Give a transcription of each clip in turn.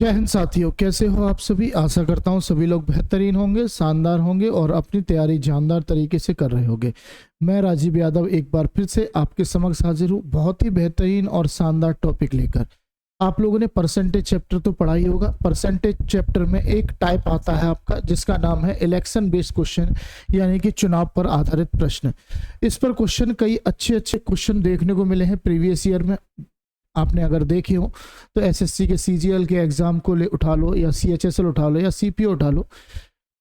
जय हिंद साथियों, कैसे हो आप सभी। आशा करता हूँ सभी लोग बेहतरीन होंगे, शानदार होंगे और अपनी तैयारी जानदार तरीके से कर रहे होंगे। मैं राजीव यादव एक बार फिर से आपके समक्ष हाजिर हूँ, बहुत ही बेहतरीन और शानदार टॉपिक लेकर। आप लोगों ने परसेंटेज चैप्टर तो पढ़ा ही होगा। परसेंटेज चैप्टर में एक टाइप आता है आपका जिसका नाम है इलेक्शन बेस्ड क्वेश्चन, यानी कि चुनाव पर आधारित प्रश्न। इस पर क्वेश्चन कई अच्छे अच्छे क्वेश्चन देखने को मिले हैं प्रीवियस ईयर में। आपने अगर देखे हो तो एसएससी के सीजीएल के एग्जाम को ले उठा लो, या सीएचएसएल उठा लो, या सीपीओ उठा लो,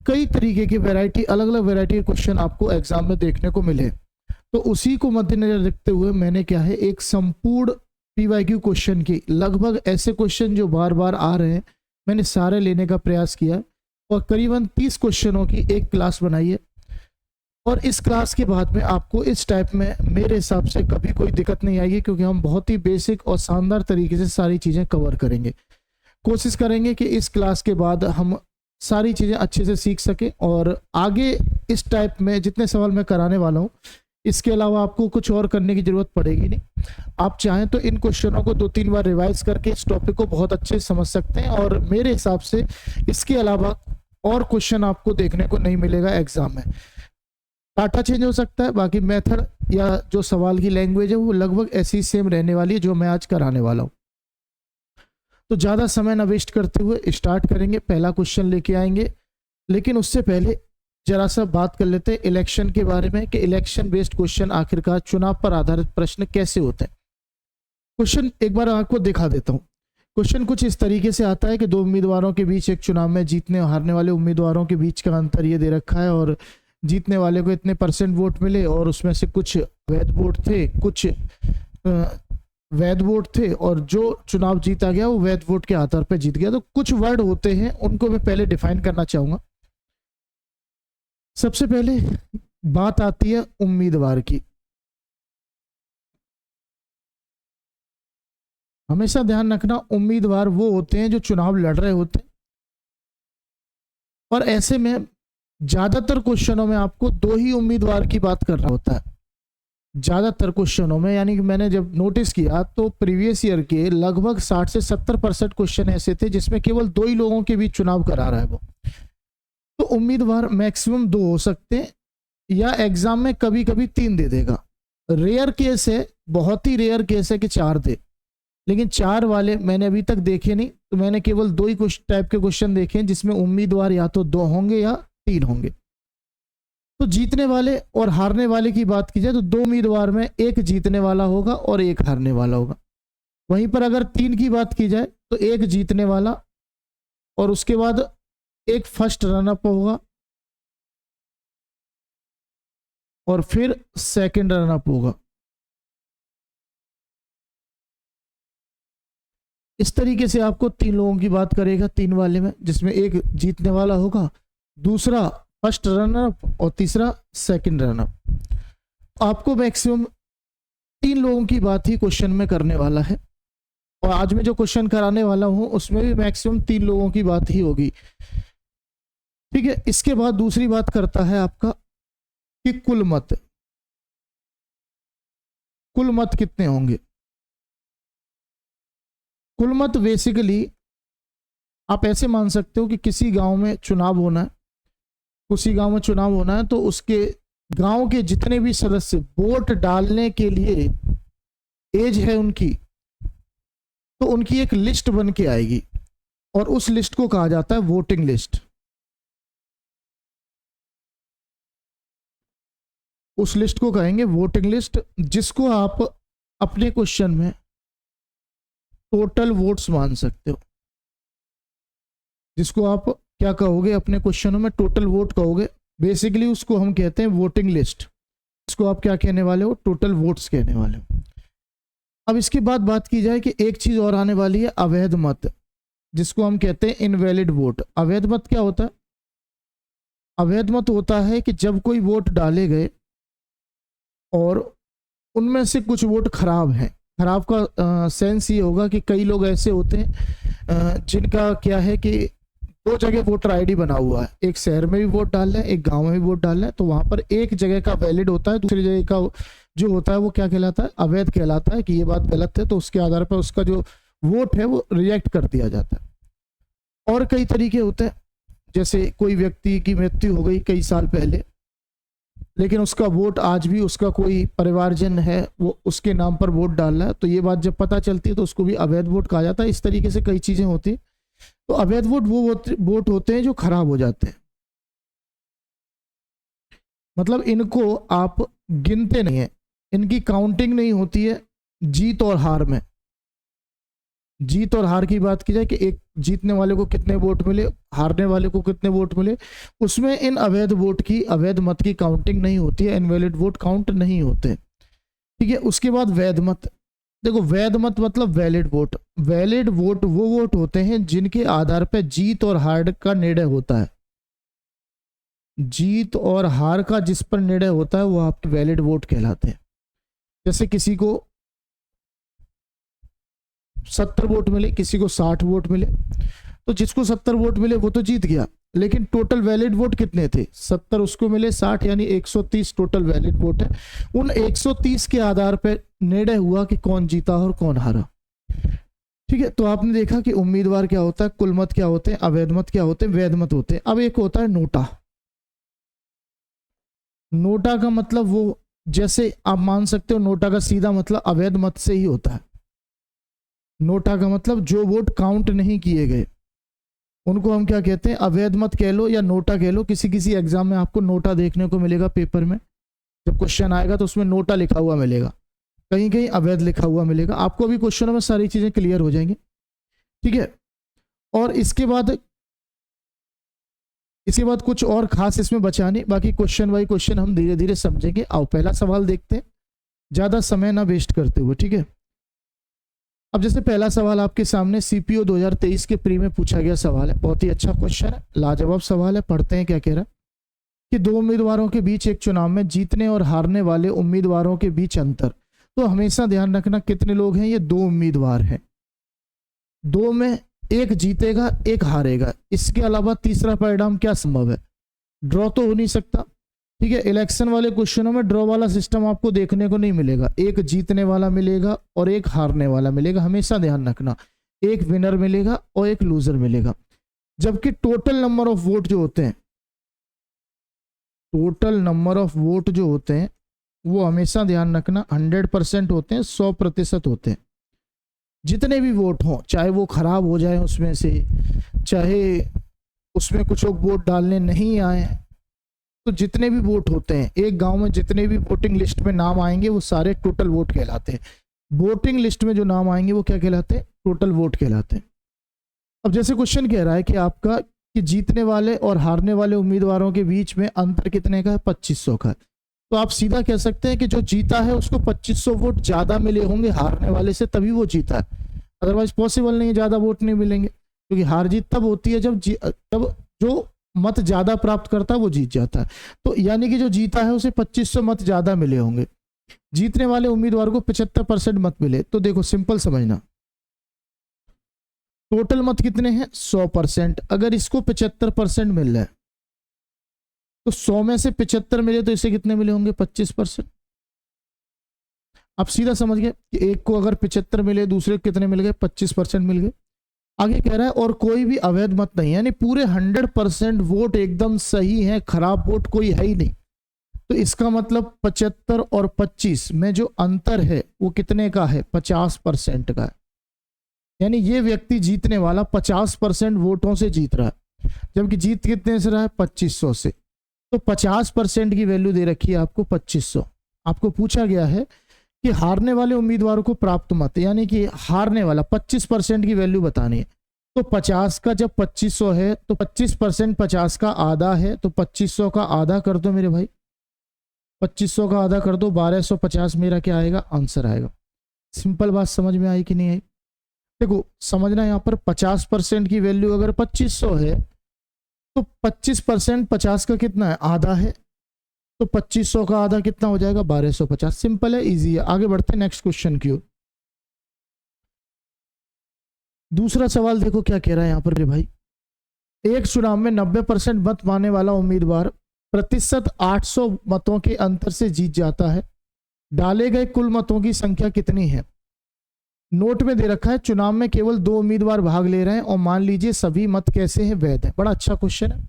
कई तरीके की वैरायटी, अलग अलग वैरायटी के क्वेश्चन आपको एग्जाम में देखने को मिले। तो उसी को मद्देनजर रखते हुए मैंने क्या है, एक संपूर्ण पीवाईक्यू क्वेश्चन की, लगभग ऐसे क्वेश्चन जो बार बार आ रहे हैं, मैंने सारे लेने का प्रयास किया और करीबन 30 क्वेश्चनों की एक क्लास बनाई है। और इस क्लास के बाद में आपको इस टाइप में मेरे हिसाब से कभी कोई दिक्कत नहीं आएगी, क्योंकि हम बहुत ही बेसिक और शानदार तरीके से सारी चीज़ें कवर करेंगे। कोशिश करेंगे कि इस क्लास के बाद हम सारी चीज़ें अच्छे से सीख सकें और आगे इस टाइप में जितने सवाल मैं कराने वाला हूँ, इसके अलावा आपको कुछ और करने की ज़रूरत पड़ेगी नहीं। आप चाहें तो इन क्वेश्चनों को 2-3 बार रिवाइज करके इस टॉपिक को बहुत अच्छे से समझ सकते हैं। और मेरे हिसाब से इसके अलावा और क्वेश्चन आपको देखने को नहीं मिलेगा एग्जाम में। डाटा चेंज हो सकता है, बाकी मेथड या जो सवाल की लैंग्वेज है वो लगभग ऐसी सेम रहने वाली है जो मैं आज कराने वाला हूँ। तो ज़्यादा समय ना वेस्ट करते हुए स्टार्ट करेंगे। पहला क्वेश्चन लेके आएंगे, लेकिन उससे पहले जरा सा बात कर लेते हैं इलेक्शन के बारे में कि इलेक्शन बेस्ड क्वेश्चन आखिरकार चुनाव पर आधारित प्रश्न कैसे होते हैं। क्वेश्चन एक बार आपको दिखा देता हूँ। क्वेश्चन कुछ इस तरीके से आता है कि दो उम्मीदवारों के बीच, एक चुनाव में जीतने और हारने वाले उम्मीदवारों के बीच का अंतर ये दे रखा है, और जीतने वाले को इतने % वोट मिले और उसमें से कुछ वैध वोट थे, कुछ वैध वोट थे, और जो चुनाव जीता गया वो वैध वोट के आधार पर जीत गया। तो कुछ वर्ड होते हैं, उनको मैं पहले डिफाइन करना चाहूंगा। सबसे पहले बात आती है उम्मीदवार की। हमेशा ध्यान रखना, उम्मीदवार वो होते हैं जो चुनाव लड़ रहे होते हैं, और ऐसे में ज्यादातर क्वेश्चनों में आपको दो ही उम्मीदवार की बात कर रहा होता है। ज्यादातर क्वेश्चनों में, यानी कि मैंने जब नोटिस किया तो प्रीवियस ईयर के लगभग 60 से 70% क्वेश्चन ऐसे थे जिसमें केवल दो ही लोगों के बीच चुनाव करा रहा है वो। तो उम्मीदवार मैक्सिमम 2 हो सकते हैं, या एग्जाम में कभी कभी 3 दे देगा। रेयर केस है, बहुत ही रेयर केस है कि 4 दे, लेकिन 4 वाले मैंने अभी तक देखे नहीं। तो मैंने केवल 2 ही टाइप के क्वेश्चन देखे हैं जिसमें उम्मीदवार या तो 2 होंगे या 3 होंगे। तो जीतने वाले और हारने वाले की बात की जाए तो 2 उम्मीदवार में एक जीतने वाला होगा और एक हारने वाला होगा। वहीं पर अगर 3 की बात की जाए तो एक जीतने वाला, और उसके बाद एक फर्स्ट रनअप होगा, और फिर सेकंड रनअप होगा। इस तरीके से आपको 3 लोगों की बात करेगा 3 वाले में, जिसमें एक जीतने वाला होगा, दूसरा फर्स्ट रनअप और तीसरा सेकंड रनअप। आपको मैक्सिमम 3 लोगों की बात ही क्वेश्चन में करने वाला है, और आज मैं जो क्वेश्चन कराने वाला हूं उसमें भी मैक्सिमम 3 लोगों की बात ही होगी। ठीक है। इसके बाद दूसरी बात करता है आपका कि कुल मत कितने होंगे। कुल मत बेसिकली आप ऐसे मान सकते हो कि किसी गांव में चुनाव होना है, तो उसके गांव के जितने भी सदस्य वोट डालने के लिए एज है उनकी, तो उनकी एक लिस्ट बन के आएगी, और उस लिस्ट को कहा जाता है वोटिंग लिस्ट। उस लिस्ट को कहेंगे वोटिंग लिस्ट, जिसको आप अपने क्वेश्चन में टोटल वोट्स मान सकते हो। जिसको आप क्या कहोगे, अपने क्वेश्चनों में टोटल वोट कहोगे। बेसिकली उसको हम कहते हैं वोटिंग लिस्ट। इसको आप क्या कहने वाले हो, टोटल वोट्स कहने वाले हो। अब इसके बाद बात की जाए कि एक चीज और आने वाली है, अवैध मत, जिसको हम कहते हैं इनवैलिड वोट। अवैध मत क्या होता है? अवैध मत होता है कि जब कोई वोट डाले गए और उनमें से कुछ वोट खराब हैं। खराब का सेंस ये होगा कि कई लोग ऐसे होते हैं जिनका क्या है कि 2 जगह वोटर आईडी बना हुआ है, एक शहर में भी वोट डाल रहे हैं, एक गांव में भी वोट डाल रहे हैं, तो वहां पर एक जगह का वैलिड होता है, दूसरी जगह का जो होता है वो क्या कहलाता है, अवैध कहलाता है कि ये बात गलत है, तो उसके आधार पर उसका जो वोट है वो रिजेक्ट कर दिया जाता है। और कई तरीके होते हैं, जैसे कोई व्यक्ति की मृत्यु हो गई कई साल पहले, लेकिन उसका वोट आज भी उसका कोई परिवारजन है वो उसके नाम पर वोट डाल रहा है, तो ये बात जब पता चलती है तो उसको भी अवैध वोट कहा जाता है। इस तरीके से कई चीजें होती हैं। तो अवैध वोट वो वोट होते हैं जो खराब हो जाते हैं, मतलब इनको आप गिनते नहीं है, इनकी काउंटिंग नहीं होती है जीत और हार में। जीत और हार की बात की जाए कि एक जीतने वाले को कितने वोट मिले, हारने वाले को कितने वोट मिले, उसमें इन अवैध वोट की, अवैध मत की काउंटिंग नहीं होती है, इनवैलिड वोट काउंट नहीं होते। ठीक है, उसके बाद वैध मत। देखो वैध मत मतलब वैलिड वोट। वैलिड वोट वो वोट होते हैं जिनके आधार पर जीत और हार का निर्णय होता है। जीत और हार का जिस पर निर्णय होता है वो आपके वैलिड वोट कहलाते हैं। जैसे किसी को 70 वोट मिले, किसी को 60 वोट मिले, तो जिसको 70 वोट मिले वो तो जीत गया, लेकिन टोटल वैलिड वोट कितने थे? 70 उसको मिले, 60 यानी 130 टोटल वैलिड वोट है। उन 130 के आधार पर निर्णय हुआ कि कौन जीता और कौन हारा। ठीक है, तो आपने देखा कि उम्मीदवार क्या होता है, कुल मत क्या होते हैं, अवैध मत क्या होते हैं, वैध मत होते हैं। अब एक होता है नोटा। नोटा का मतलब वो, जैसे आप मान सकते हो नोटा का सीधा मतलब अवैध मत से ही होता है। नोटा का मतलब जो वोट काउंट नहीं किए गए उनको हम क्या कहते हैं, अवैध मत कह लो या नोटा कह लो। किसी किसी एग्जाम में आपको नोटा देखने को मिलेगा पेपर में, जब क्वेश्चन आएगा तो उसमें नोटा लिखा हुआ मिलेगा, कहीं कहीं अवैध लिखा हुआ मिलेगा। आपको अभी क्वेश्चनों में सारी चीजें क्लियर हो जाएंगी। ठीक है, और इसके बाद कुछ और खास इसमें बचा नहीं, बाकी क्वेश्चन बाई क्वेश्चन हम धीरे धीरे समझेंगे। आओ पहला सवाल देखते हैं, ज्यादा समय ना वेस्ट करते हुए। ठीक है, अब जैसे पहला सवाल आपके सामने सीपीओ 2023 के प्री में पूछा गया सवाल है, बहुत ही अच्छा क्वेश्चन है, लाजवाब सवाल है। पढ़ते हैं क्या कह रहा है कि दो उम्मीदवारों के बीच एक चुनाव में जीतने और हारने वाले उम्मीदवारों के बीच अंतर। तो हमेशा ध्यान रखना कितने लोग हैं, ये दो उम्मीदवार हैं, दो में एक जीतेगा एक हारेगा, इसके अलावा तीसरा परिणाम क्या संभव है? ड्रॉ तो हो नहीं सकता। ठीक है, इलेक्शन वाले क्वेश्चनों में ड्रॉ वाला सिस्टम आपको देखने को नहीं मिलेगा, एक जीतने वाला मिलेगा और एक हारने वाला मिलेगा, हमेशा ध्यान रखना, एक विनर मिलेगा और एक लूजर मिलेगा। जबकि टोटल नंबर ऑफ वोट जो होते हैं, टोटल नंबर ऑफ वोट जो होते हैं वो हमेशा ध्यान रखना 100% होते हैं, 100% होते हैं। जितने भी वोट हों, चाहे वो खराब हो जाए उसमें से, चाहे उसमें कुछ लोग वोट डालने नहीं आए, तो जितने भी वोट होते हैं एक गांव में, जितने भी वोटिंग लिस्ट में नाम आएंगे वो सारे टोटल वोट कहलाते हैं। वोटिंग लिस्ट में जो नाम आएंगे वो क्या कहलाते हैं? टोटल वोट कहलाते हैं। अब जैसे क्वेश्चन कह रहा है कि आपका कि जीतने वाले और हारने वाले उम्मीदवारों के बीच में अंतर कितने का है? 2500 का है। तो आप सीधा कह सकते हैं कि जो जीता है उसको 2500 वोट ज्यादा मिले होंगे हारने वाले से, तभी वो जीता है, अदरवाइज पॉसिबल नहीं है, ज्यादा वोट नहीं मिलेंगे। क्योंकि हार जीत तब होती है जब जो मत ज्यादा प्राप्त करता है वो जीत जाता है। तो यानी कि जो जीता है उसे 2500 मत ज्यादा मिले होंगे, जीतने वाले उम्मीदवार को 75% मत मिले। तो देखो सिंपल समझना, टोटल मत कितने हैं? 100%। अगर इसको 75% मिल रहा है तो 100 में से 75 मिले तो इसे कितने मिले होंगे? 25%। आप सीधा समझ गए कि एक को अगर 75 मिले, दूसरे को कितने मिल गए? 25% मिल गए। आगे कह रहा है और कोई भी अवैध मत नहीं, यानी पूरे 100% वोट एकदम सही है, खराब वोट कोई है ही नहीं। तो इसका मतलब 75 और 25 में जो अंतर है वो कितने का है? 50% का है। यानी ये व्यक्ति जीतने वाला 50% वोटों से जीत रहा है, जबकि जीत कितने से रहा है? 2500 से। तो 50% की वैल्यू दे रखी है आपको 2500। आपको पूछा गया है कि हारने वाले उम्मीदवारों को प्राप्त मत, यानी कि हारने वाला 25% की वैल्यू बतानी है। तो 50 का जब 2500 है तो 25% 50 का आधा है, तो 2500 का आधा कर दो मेरे भाई, 2500 का आधा कर दो, 1250 मेरा क्या आएगा? आंसर आएगा। सिंपल बात समझ में आई कि नहीं आई? देखो समझना, यहाँ पर 50% की वैल्यू अगर 2500 है तो 25% 50 का कितना है? आधा है। तो 2500 का आधा कितना हो जाएगा? 1250। सिंपल है, इजी है। आगे बढ़ते हैं नेक्स्ट क्वेश्चन की ओर। दूसरा सवाल देखो क्या कह रहा है यहाँ पर भाई, एक चुनाव में 90% मत पाने वाला उम्मीदवार प्रतिशत 800 मतों के अंतर से जीत जाता है। डाले गए कुल मतों की संख्या कितनी है? नोट में दे रखा है चुनाव में केवल 2 उम्मीदवार भाग ले रहे हैं और मान लीजिए सभी मत कैसे हैं, वैध है। बड़ा अच्छा क्वेश्चन है।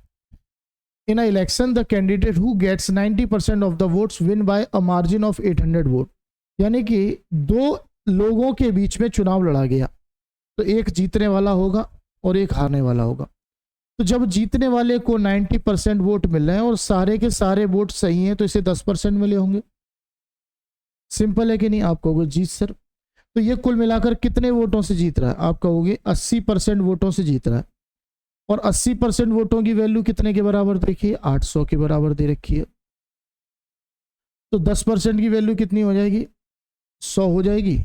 In a election the candidate who gets 90% of the votes win by a margin of 800 vote. यानी कि 2 लोगों के बीच में चुनाव लड़ा गया, तो एक जीतने वाला होगा और एक हारने वाला होगा। तो जब जीतने वाले को 90% वोट मिल रहे हैं और सारे के सारे वोट सही हैं, तो इसे 10% मिले होंगे। सिंपल है कि नहीं? आप कहोगे जी सर। तो ये कुल मिलाकर कितने वोटों से जीत रहा है? आप कहोगे 80% वोटों से जीत रहा है। और 80% वोटों की वैल्यू कितने के बराबर देखिए? 800 के बराबर दे रखी है। तो 10% की वैल्यू कितनी हो जाएगी? 100 हो जाएगी।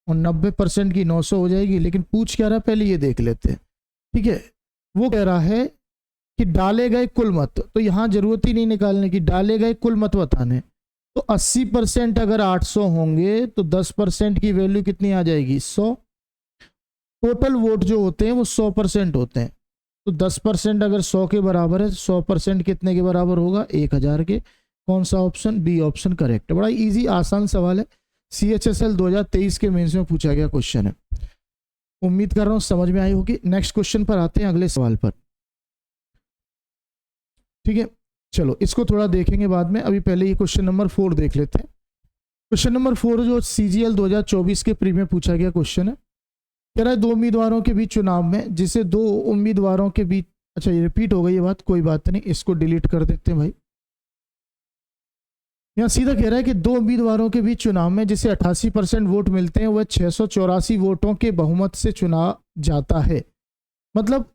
और 90% की 900 हो जाएगी। लेकिन पूछ क्या रहा है, पहले ये देख लेते हैं। ठीक है, वो कह रहा है कि डाले गए कुल मत, तो यहां जरूरत ही नहीं निकालने की, डाले गए कुल मत बताने। तो 80% अगर 800 होंगे तो 10% की वैल्यू कितनी आ जाएगी? 100। टोटल वोट जो होते हैं वो 100% होते हैं। तो 10% अगर 100 के बराबर है, 100% कितने के बराबर होगा? 1000 के। कौन सा ऑप्शन? बी ऑप्शन करेक्ट है। बड़ा इजी आसान सवाल है, CHSL 2023 के मेंस में पूछा गया क्वेश्चन है। उम्मीद कर रहा हूं समझ में आई होगी। नेक्स्ट क्वेश्चन पर आते हैं, अगले सवाल पर। ठीक है, चलो इसको थोड़ा देखेंगे बाद में, अभी पहले ये क्वेश्चन नंबर 4 देख लेते हैं। क्वेश्चन नंबर 4 जो CGL 2024 के प्री में पूछा गया क्वेश्चन है। कह रहा है 2 उम्मीदवारों के बीच चुनाव में, जिसे 2 उम्मीदवारों के बीच, अच्छा ये रिपीट हो गई ये बात, कोई बात नहीं, इसको डिलीट कर देते हैं भाई। यहाँ सीधा कह रहा है कि 2 उम्मीदवारों के बीच चुनाव में जिसे 88% वोट मिलते हैं वह 684 वोटों के बहुमत से चुना जाता है। मतलब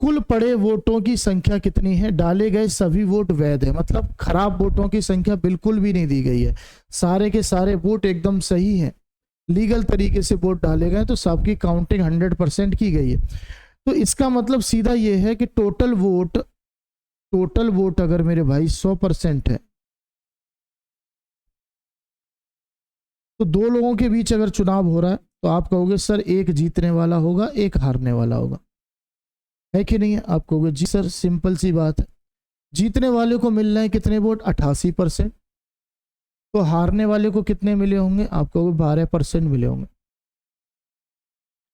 कुल पड़े वोटों की संख्या कितनी है? डाले गए सभी वोट वैध है। मतलब खराब वोटों की संख्या बिल्कुल भी नहीं दी गई है, सारे के सारे वोट एकदम सही हैं, लीगल तरीके से वोट डाले गए, तो सबकी काउंटिंग 100% की गई है। तो इसका मतलब सीधा ये है कि टोटल वोट अगर मेरे भाई 100% है, तो 2 लोगों के बीच अगर चुनाव हो रहा है तो आप कहोगे सर एक जीतने वाला होगा, एक हारने वाला होगा, है कि नहीं है? आप कहोगे जी सर, सिंपल सी बात है। जीतने वाले को मिल रहे हैं कितने वोट? 88%। तो हारने वाले को कितने मिले होंगे? आप कहोगे 12% मिले होंगे।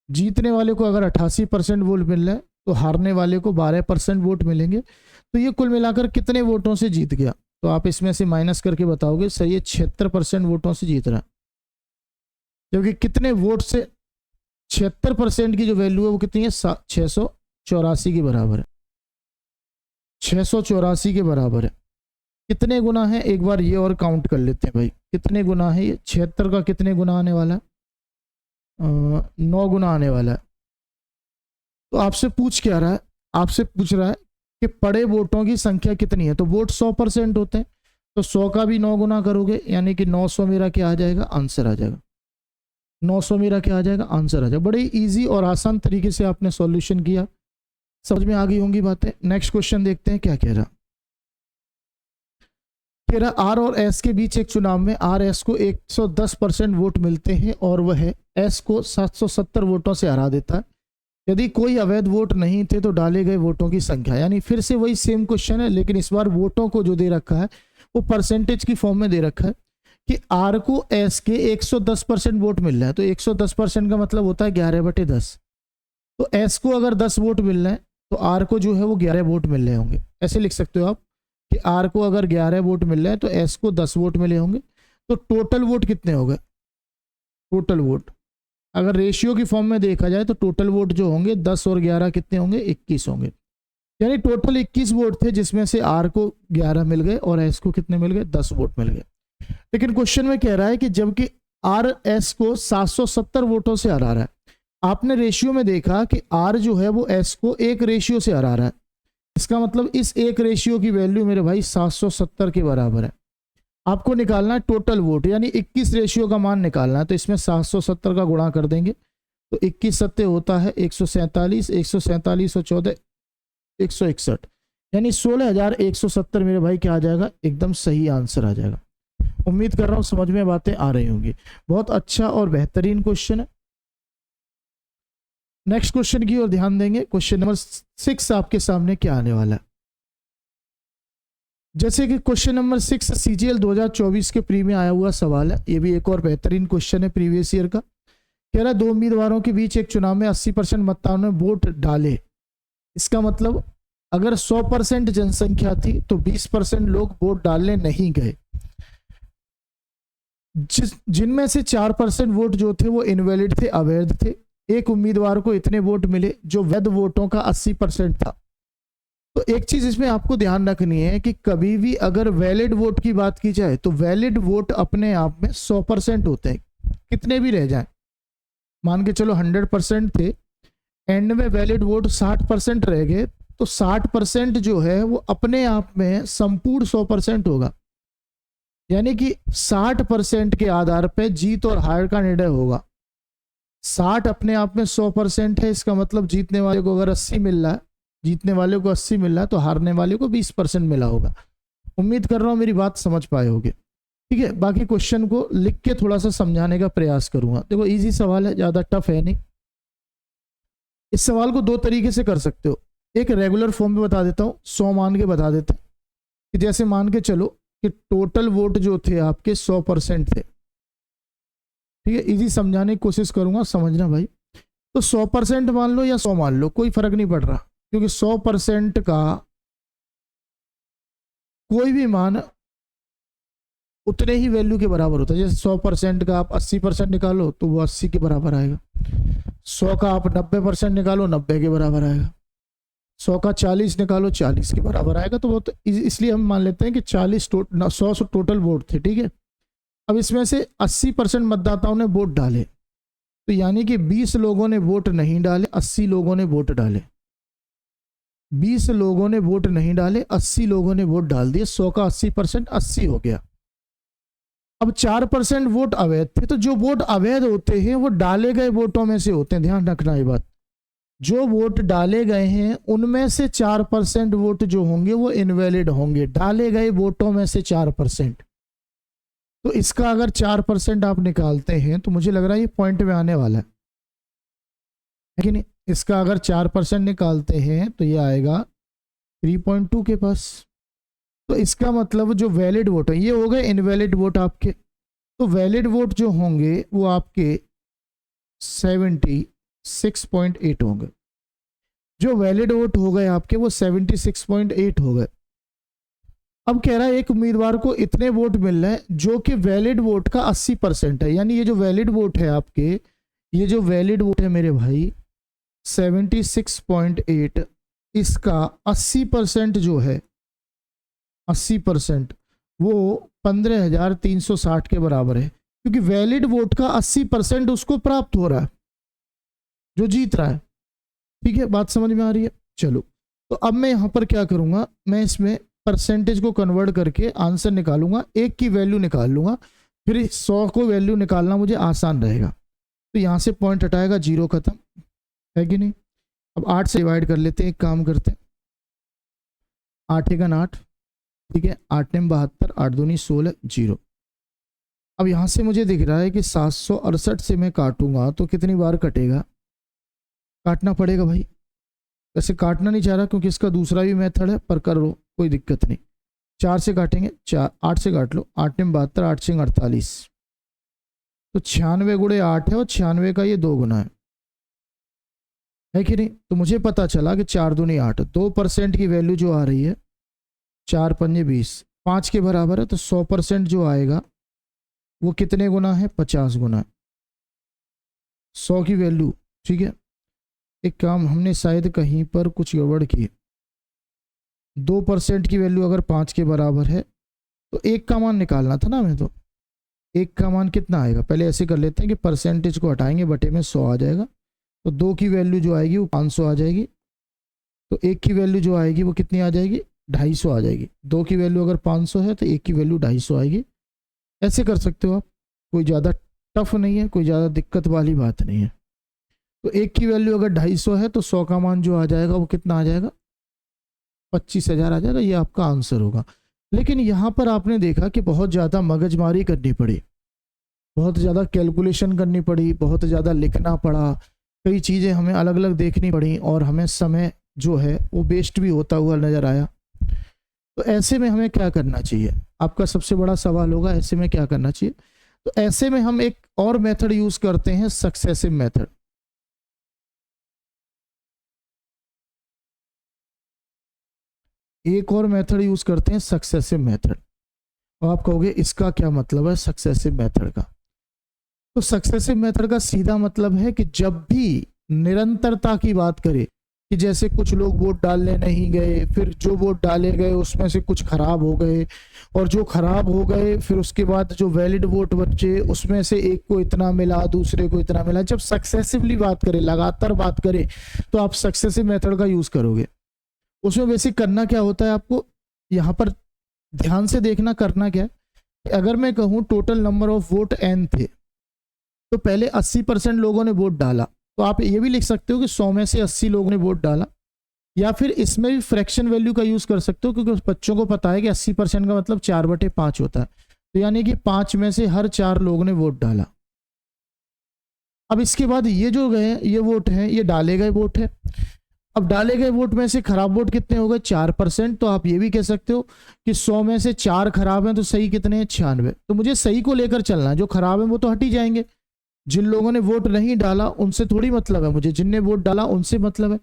जीतने वाले को अगर 88% वोट मिल रहा है तो हारने वाले को 12% वोट मिलेंगे। तो ये कुल मिलाकर कितने वोटों से जीत गया? तो आप इसमें से माइनस करके बताओगे सर ये 76% वोटों से जीत रहा है। क्योंकि कितने वोट से 76% की जो वैल्यू है वो कितनी है? 684 के बराबर है। 684 के बराबर है। कितने गुना है? एक बार ये और काउंट कर लेते हैं भाई, कितने गुना है ये? 76 का कितने गुना आने वाला है? 9 गुना आने वाला है। तो आपसे पूछ क्या रहा है? आपसे पूछ रहा है कि पड़े वोटों की संख्या कितनी है। तो वोट 100% होते हैं, तो 100 का भी 9 गुना करोगे, यानी कि 900 मेरा क्या आ जाएगा? आंसर आ जाएगा। 900 मेरा क्या आ जाएगा? आंसर आ जाएगा। बड़े इजी और आसान तरीके से आपने सॉल्यूशन किया, समझ में आ गई होंगी बातें। नेक्स्ट क्वेश्चन देखते हैं क्या कह रहा। कह रहा आर और एस के बीच एक चुनाव में आर एस को 110% वोट मिलते हैं और वह एस को 770 वोटों से हरा देता है। यदि कोई अवैध वोट नहीं थे तो डाले गए वोटों की संख्या। यानी फिर से वही सेम क्वेश्चन है, लेकिन इस बार वोटों को जो दे रखा है वो परसेंटेज की फॉर्म में दे रखा है कि आर को एस के 110% वोट मिल रहा है। तो 110% का मतलब होता है 11/10। तो एस को अगर 10 वोट मिल रहे हैं तो आर को जो है वो 11 वोट मिल रहे होंगे। ऐसे लिख सकते हो आप कि आर को अगर 11 वोट मिल रहे हैं तो एस को 10 वोट मिले होंगे। तो टोटल वोट कितने हो गए? टोटल वोट अगर रेशियो की फॉर्म में देखा जाए तो टोटल वोट जो होंगे 10 और 11 कितने होंगे? 21 होंगे। यानी टोटल 21 वोट थे, जिसमें से आर को 11 मिल गए और एस को कितने मिल गए? 10 वोट मिल गए। लेकिन क्वेश्चन में कह रहा है कि जबकि आर एस को 770 वोटों से हरा रहा है, आपने रेशियो में देखा कि आर जो है वो एस को 1 रेशियो से हरा रहा है। इसका मतलब इस 1 रेशियो की वैल्यू मेरे भाई 770 के बराबर है। आपको निकालना है टोटल वोट, यानी 21 रेशियो का मान निकालना है। तो इसमें 770 का गुणा कर देंगे तो 21 सत्ते होता है 147, 147 और 14 161, यानी 16,170 मेरे भाई क्या आ जाएगा? एकदम सही आंसर आ जाएगा। उम्मीद कर रहा हूं समझ में बातें आ रही होंगी। बहुत अच्छा और बेहतरीन क्वेश्चन है। नेक्स्ट क्वेश्चन की ओर ध्यान देंगे। क्वेश्चन नंबर 6 आपके सामने क्या आने वाला है। जैसे कि क्वेश्चन नंबर 6 CGL 2024 के प्री में आया हुआ सवाल है। ये भी एक और बेहतरीन क्वेश्चन है प्रीवियस ईयर का। कह रहा है 2 उम्मीदवारों के बीच एक चुनाव में 80% मतदाताओं ने वोट डाले। इसका मतलब अगर 100% जनसंख्या थी तो 20% लोग वोट डालने नहीं गए। जिनमें से 4% वोट जो थे वो इनवैलिड थे, अवैध थे। एक उम्मीदवार को इतने वोट मिले जो वैध वोटों का 80% था। तो एक चीज इसमें आपको ध्यान रखनी है कि कभी भी अगर वैलिड वोट की बात की जाए तो वैलिड वोट अपने आप में 100% होते हैं, कितने भी रह जाएं। मान के चलो 100% थे, एंड में वैलिड वोट 60% रह गए, तो 60% जो है वो अपने आप में संपूर्ण 100% होगा। यानी कि 60% के आधार पर जीत और हार का निर्णय होगा। 60 अपने आप में 100% है, इसका मतलब जीतने वाले को अगर 80 मिल रहा है, जीतने वाले को 80 मिल रहा है तो हारने वाले को 20% मिला होगा। उम्मीद कर रहा हूं मेरी बात समझ पाए होगे। ठीक है, बाकी क्वेश्चन को लिख के थोड़ा सा समझाने का प्रयास करूंगा। देखो इजी सवाल है, ज्यादा टफ है नहीं। इस सवाल को 2 तरीके से कर सकते हो। एक रेगुलर फॉर्म में बता देता हूं, 100 मान के बता देते हैं कि जैसे मान के चलो कि टोटल वोट जो थे आपके 100% थे। ठीक है, इजी समझाने की कोशिश करूंगा, समझना भाई। तो 100% मान लो या 100 मान लो, कोई फर्क नहीं पड़ रहा, क्योंकि 100% का कोई भी मान उतने ही वैल्यू के बराबर होता है। जैसे 100% का आप 80% निकालो तो वो 80 के बराबर आएगा। 100 का आप 90% निकालो 90 के बराबर आएगा। 100 का 40 निकालो 40 के बराबर आएगा। तो वो तो इसलिए हम मान लेते हैं कि 100 टोटल वोट थे। ठीक है, अब इसमें से 80% मतदाताओं ने वोट डाले, तो यानी कि 20 लोगों ने वोट नहीं डाले, 80 लोगों ने वोट डाले। 20 लोगों ने वोट नहीं डाले, 80 लोगों ने वोट डाल दिए। 100 का 80% 80 हो गया। अब 4% वोट अवैध थे, तो जो वोट अवैध होते हैं वो डाले गए वोटों में से होते हैं। ध्यान रखना ये बात, जो वोट डाले गए हैं उनमें से 4% वोट जो होंगे वो इनवैलिड होंगे, डाले गए वोटों में से 4%। तो इसका अगर 4% आप निकालते हैं तो मुझे लग रहा है ये पॉइंट में आने वाला है कि नहीं। इसका अगर 4% निकालते हैं तो ये आएगा 3.2 के पास। तो इसका मतलब जो वैलिड वोट है, ये हो गए इनवैलिड वोट आपके। तो वैलिड वोट जो होंगे वो आपके 76.8 होंगे। जो वैलिड वोट हो गए आपके वो 76.8 हो गए। अब कह रहा है एक उम्मीदवार को इतने वोट मिल रहे हैं जो कि वैलिड वोट का 80% है। यानी ये जो वैलिड वोट है आपके, ये जो वैलिड वोट है मेरे भाई 76.8, इसका 80% जो है 80% वो 15,360 के बराबर है, क्योंकि वैलिड वोट का 80% उसको प्राप्त हो रहा है जो जीत रहा है। ठीक है, बात समझ में आ रही है। चलो, तो अब मैं यहां पर क्या करूंगा, मैं इसमें परसेंटेज को कन्वर्ट करके आंसर निकालूंगा, एक की वैल्यू निकाल लूंगा, फिर 100 को वैल्यू निकालना मुझे आसान रहेगा। तो यहां से पॉइंट हटाएगा, 0 खत्म, है कि नहीं। अब 8 से डिवाइड कर लेते हैं, एक काम करते हैं, 8 एकन 8, ठीक है, 8 नेम 72, 8 दूनी 16, 0। अब यहां से मुझे दिख रहा है कि 768 से मैं काटूंगा तो कितनी बार कटेगा, काटना पड़ेगा भाई। वैसे काटना नहीं चाह रहा क्योंकि इसका दूसरा भी मेथड है, पर कर लो कोई दिक्कत नहीं। 4 से काटेंगे, 4 8 से काट लो, 8 नेम 72, 8 सिंह 48, तो 96 गुणे 8 है और 96 का ये 2 गुना है कि नहीं। तो मुझे पता चला कि 4 दूनी 8, 2% की वैल्यू जो आ रही है 4 पंजे 20, 5 के बराबर है। तो 100% जो आएगा वो कितने गुना है, 50 गुना है 100 की वैल्यू। ठीक है, एक काम हमने शायद कहीं पर कुछ गड़बड़ की, 2% की वैल्यू अगर 5 के बराबर है तो 1 का मान निकालना था ना हमें। तो 1 का मान कितना आएगा, पहले ऐसे कर लेते हैं कि परसेंटेज को हटाएंगे, बटे में 100 आ जाएगा। तो 2 की वैल्यू जो आएगी वो 500 आ जाएगी। तो 1 की वैल्यू जो आएगी वो कितनी आ जाएगी, 250 आ जाएगी। 2 की वैल्यू अगर 500 है तो 1 की वैल्यू 250 आएगी। ऐसे कर सकते हो आप, कोई ज़्यादा टफ नहीं है, कोई ज़्यादा दिक्कत वाली बात नहीं है। तो 1 की वैल्यू अगर 250 है तो 100 का मान जो आ जाएगा वो कितना आ जाएगा, 25,000 आ जाएगा। ये आपका आंसर होगा। लेकिन यहाँ पर आपने देखा कि बहुत ज़्यादा मगजमारी करनी पड़ी, बहुत ज़्यादा कैलकुलेशन करनी पड़ी, बहुत ज़्यादा लिखना पड़ा, कई चीज़ें हमें अलग अलग देखनी पड़ी और हमें समय जो है वो वेस्ट भी होता हुआ नज़र आया। तो ऐसे में हमें क्या करना चाहिए, आपका सबसे बड़ा सवाल होगा ऐसे में क्या करना चाहिए। तो ऐसे में हम एक और मेथड यूज करते हैं, सक्सेसिव मेथड। एक और मेथड यूज करते हैं, सक्सेसिव मेथड। और आप कहोगे इसका क्या मतलब है सक्सेसिव मेथड का? तो सक्सेसिव मेथड का सीधा मतलब है कि जब भी निरंतरता की बात करें, कि जैसे कुछ लोग वोट डालने नहीं गए, फिर जो वोट डाले गए उसमें से कुछ खराब हो गए, और जो खराब हो गए फिर उसके बाद जो वैलिड वोट बचे उसमें से एक को इतना मिला, दूसरे को इतना मिला। जब सक्सेसिवली बात करें, लगातार बात करें, तो आप सक्सेसिव मेथड का यूज करोगे। उसमें बेसिक करना क्या होता है, आपको यहाँ पर ध्यान से देखना करना क्या है। अगर मैं कहूँ total number of vote n थे, तो पहले 80% लोगों ने वोट डाला, तो आप ये भी लिख सकते हो कि 100 में से 80 लोगों ने वोट डाला। या फिर इसमें भी फ्रैक्शन वैल्यू का यूज कर सकते हो, क्योंकि बच्चों को पता है कि 80% का मतलब 4/5 होता है, तो यानी कि 5 में से हर 4 लोगों ने वोट डाला। अब इसके बाद ये जो गए ये वोट हैं, ये डाले गए वोट है। अब डाले गए वोट में से खराब वोट कितने हो गए? 4%। तो आप ये भी कह सकते हो कि 100 में से 4 खराब हैं, तो सही कितने हैं? 96। तो मुझे सही को लेकर चलना है, जो खराब है वो तो हट ही जाएंगे। जिन लोगों ने वोट नहीं डाला उनसे थोड़ी मतलब है मुझे, जिनने वोट डाला उनसे मतलब है।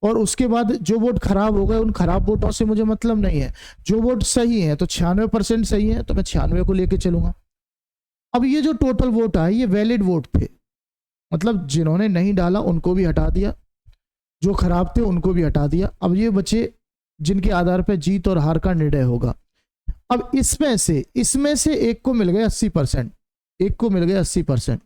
और उसके बाद जो वोट खराब हो गए उन खराब वोटों से मुझे मतलब नहीं है। जो वोट सही है, तो 96% सही है, तो मैं 96 को लेकर चलूंगा। अब ये जो टोटल वोट आए ये वैलिड वोट थे, मतलब जिन्होंने नहीं डाला उनको भी हटा दिया, जो खराब थे उनको भी हटा दिया। अब ये बचे जिनके आधार पर जीत और हार का निर्णय होगा। अब इसमें से एक को मिल गए 80%, एक को मिल गए 80%,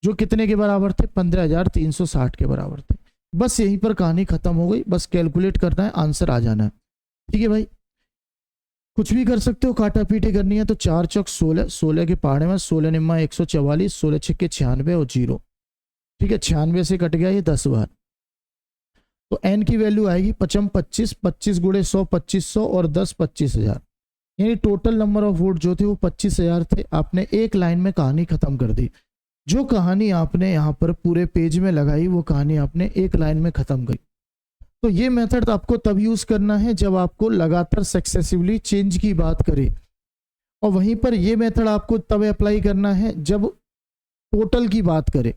जो कितने के बराबर थे? 15,360 के बराबर थे। बस यहीं पर कहानी खत्म हो गई। बस कैलकुलेट करना है, आंसर आ जाना है। ठीक है भाई, कुछ भी कर सकते हो, काटा पीटी करनी है तो 4 चौक 16, 16 के पहाड़े में 16 निम्मा 144, 16 छक्के 96 और 0। ठीक है, 96 से कट गया ये 10 बार, तो n की वैल्यू आएगी 55 25, 25 गुणे 100 2500 और 10 25,000। यानी टोटल नंबर ऑफ वोट जो थे वो 25,000 थे। आपने एक लाइन में कहानी खत्म कर दी। जो कहानी आपने यहाँ पर पूरे पेज में लगाई वो कहानी आपने एक लाइन में खत्म करी। तो ये मेथड आपको तब यूज करना है जब आपको लगातार सक्सेसिवली चेंज की बात करे, और वहीं पर ये मेथड आपको तब अप्लाई करना है जब टोटल की बात करे।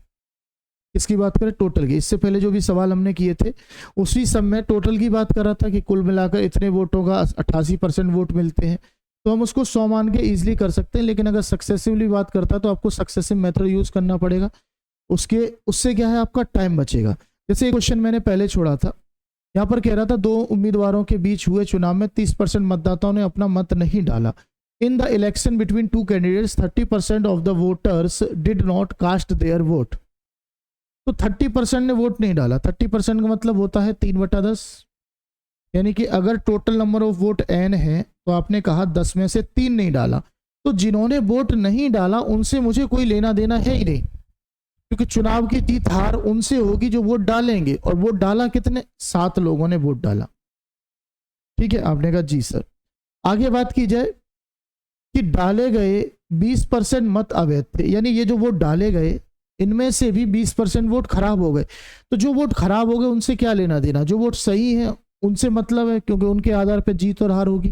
इसकी बात करें टोटल की, इससे पहले जो भी सवाल हमने किए थे उसी सब में टोटल की बात कर रहा था कि कुल मिलाकर इतने वोटों का 88% वोट मिलते हैं, तो हम उसको 100 मान के इजीली कर सकते हैं। लेकिन अगर सक्सेसिवली बात करता है तो आपको सक्सेसिव मेथड यूज करना पड़ेगा। उससे क्या है, आपका टाइम बचेगा। जैसे एक क्वेश्चन मैंने पहले छोड़ा था, यहाँ पर कह रहा था 2 उम्मीदवारों के बीच हुए चुनाव में 30% मतदाताओं ने अपना मत नहीं डाला। In the election between 2 candidates 30% of the voters did not cast their vote. तो 30% ने वोट नहीं डाला। 30% का मतलब होता है 3/10, यानी कि अगर total number of vote n है तो आपने कहा 10 में से 3 नहीं डाला, तो जिन्होंने वोट नहीं डाला उनसे मुझे कोई लेना देना है ही नहीं, क्योंकि चुनाव की जीत हार उनसे होगी जो वोट डालेंगे। और वोट डाला कितने? 7 लोगों ने वोट डाला। ठीक है, आपने कहा जी सर। आगे बात की जाए कि डाले गए 20% मत अवैध थे, यानी ये जो वोट डाले गए इनमें से भी 20% वोट खराब हो गए। तो जो वोट खराब हो गए उनसे क्या लेना देना, जो वोट सही है उनसे मतलब है, क्योंकि उनके आधार पर जीत और हार होगी।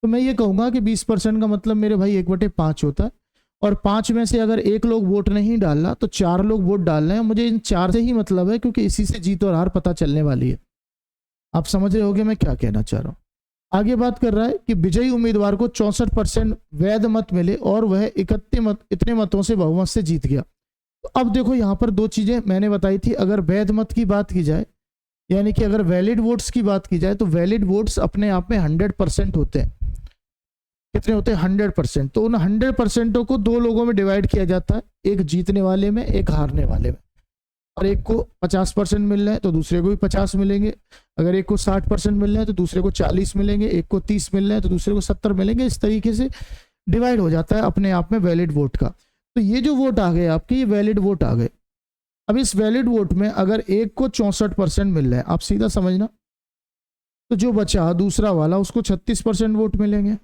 तो मैं ये कहूंगा कि 20% का मतलब मेरे भाई 1/5 होता है, और 5 में से अगर एक लोग वोट नहीं डालना तो 4 लोग वोट डाल रहे हैं। मुझे इन 4 से ही मतलब है, क्योंकि इसी से जीत और हार पता चलने वाली है। आप समझ रहे होगे मैं क्या कहना चाह रहा हूँ। आगे बात कर रहा है कि विजयी उम्मीदवार को 64% वैध मत मिले और वह इतने मतों से बहुमत से जीत गया। तो अब देखो यहाँ पर 2 चीजें मैंने बताई थी। अगर वैध मत की बात की जाए, यानी कि अगर वैलिड वोट्स की बात की जाए, तो वैलिड वोट्स अपने आप में 100% होते हैं। कितने होते हैं? 100%। तो उन 100% को 2 लोगों में डिवाइड किया जाता है, एक जीतने वाले में, एक हारने वाले में। और एक को 50% मिल रहे हैं तो दूसरे को भी 50 मिलेंगे। अगर एक को 60% मिल रहे हैं तो दूसरे को 40 मिलेंगे। एक को 30 मिल रहे हैं तो दूसरे को 70 मिलेंगे। इस तरीके से डिवाइड हो जाता है अपने आप में वैलिड वोट का। तो ये जो वोट आ गए आपके, ये वैलिड वोट आ गए। अब इस वैलिड वोट में अगर एक को 64% मिल रहे हैं, आप सीधा समझना, तो जो बचा दूसरा वाला उसको 36% वोट मिलेंगे।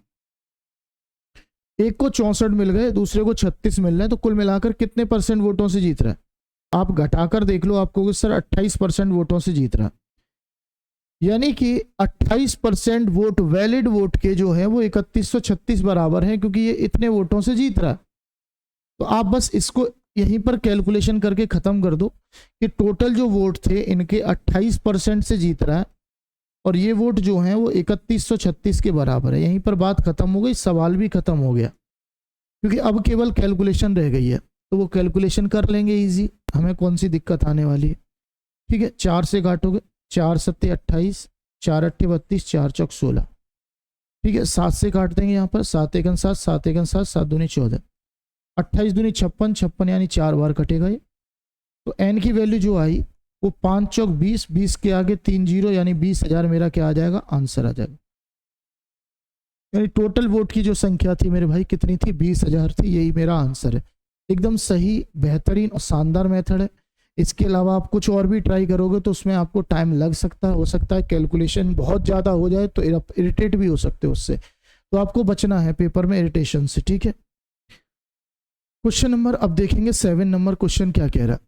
एक को 64 मिल गए, दूसरे को 36 मिल रहे हैं, तो कुल मिलाकर कितने % वोटों से जीत रहा है? आप घटाकर देख लो, आपको सर 28% वोटों से जीत रहा है। यानी कि 28% वोट वैलिड वोट के जो है वो 3136 बराबर है, क्योंकि ये इतने वोटों से जीत रहा है। तो आप बस इसको यहीं पर कैलकुलेशन करके ख़त्म कर दो कि टोटल जो वोट थे इनके 28% से जीत रहा है और ये वोट जो हैं वो 3136 के बराबर है। यहीं पर बात खत्म हो गई, सवाल भी खत्म हो गया, क्योंकि अब केवल कैलकुलेशन रह गई है। तो वो कैलकुलेशन कर लेंगे इजी, हमें कौन सी दिक्कत आने वाली है। ठीक है, 4 से काटोगे, 4 सत्ते 28, 4 अट्ठे 32, 4 चौक 16। ठीक है, 7 से काट देंगे यहाँ पर, 7 एकन 7, 7 एकन 7, 7 दूनी 14, 28 दूनी 56, 56 यानी 4 बार कटेगा ये। तो एन की वैल्यू जो आई वो 5 चौक 20, 20 के आगे 3 जीरो यानी 20,000 मेरा क्या आ जाएगा, आंसर आ जाएगा। यानी टोटल वोट की जो संख्या थी मेरे भाई कितनी थी, 20,000 थी। यही मेरा आंसर है। एकदम सही, बेहतरीन और शानदार मेथड है। इसके अलावा आप कुछ और भी ट्राई करोगे तो उसमें आपको टाइम लग सकता है, हो सकता है कैलकुलेशन बहुत ज़्यादा हो जाए तो इरिटेट भी हो सकते हो उससे, तो आपको बचना है पेपर में इरिटेशन से। ठीक है, क्वेश्चन नंबर अब देखेंगे 7 नंबर क्वेश्चन क्या कह रहा है।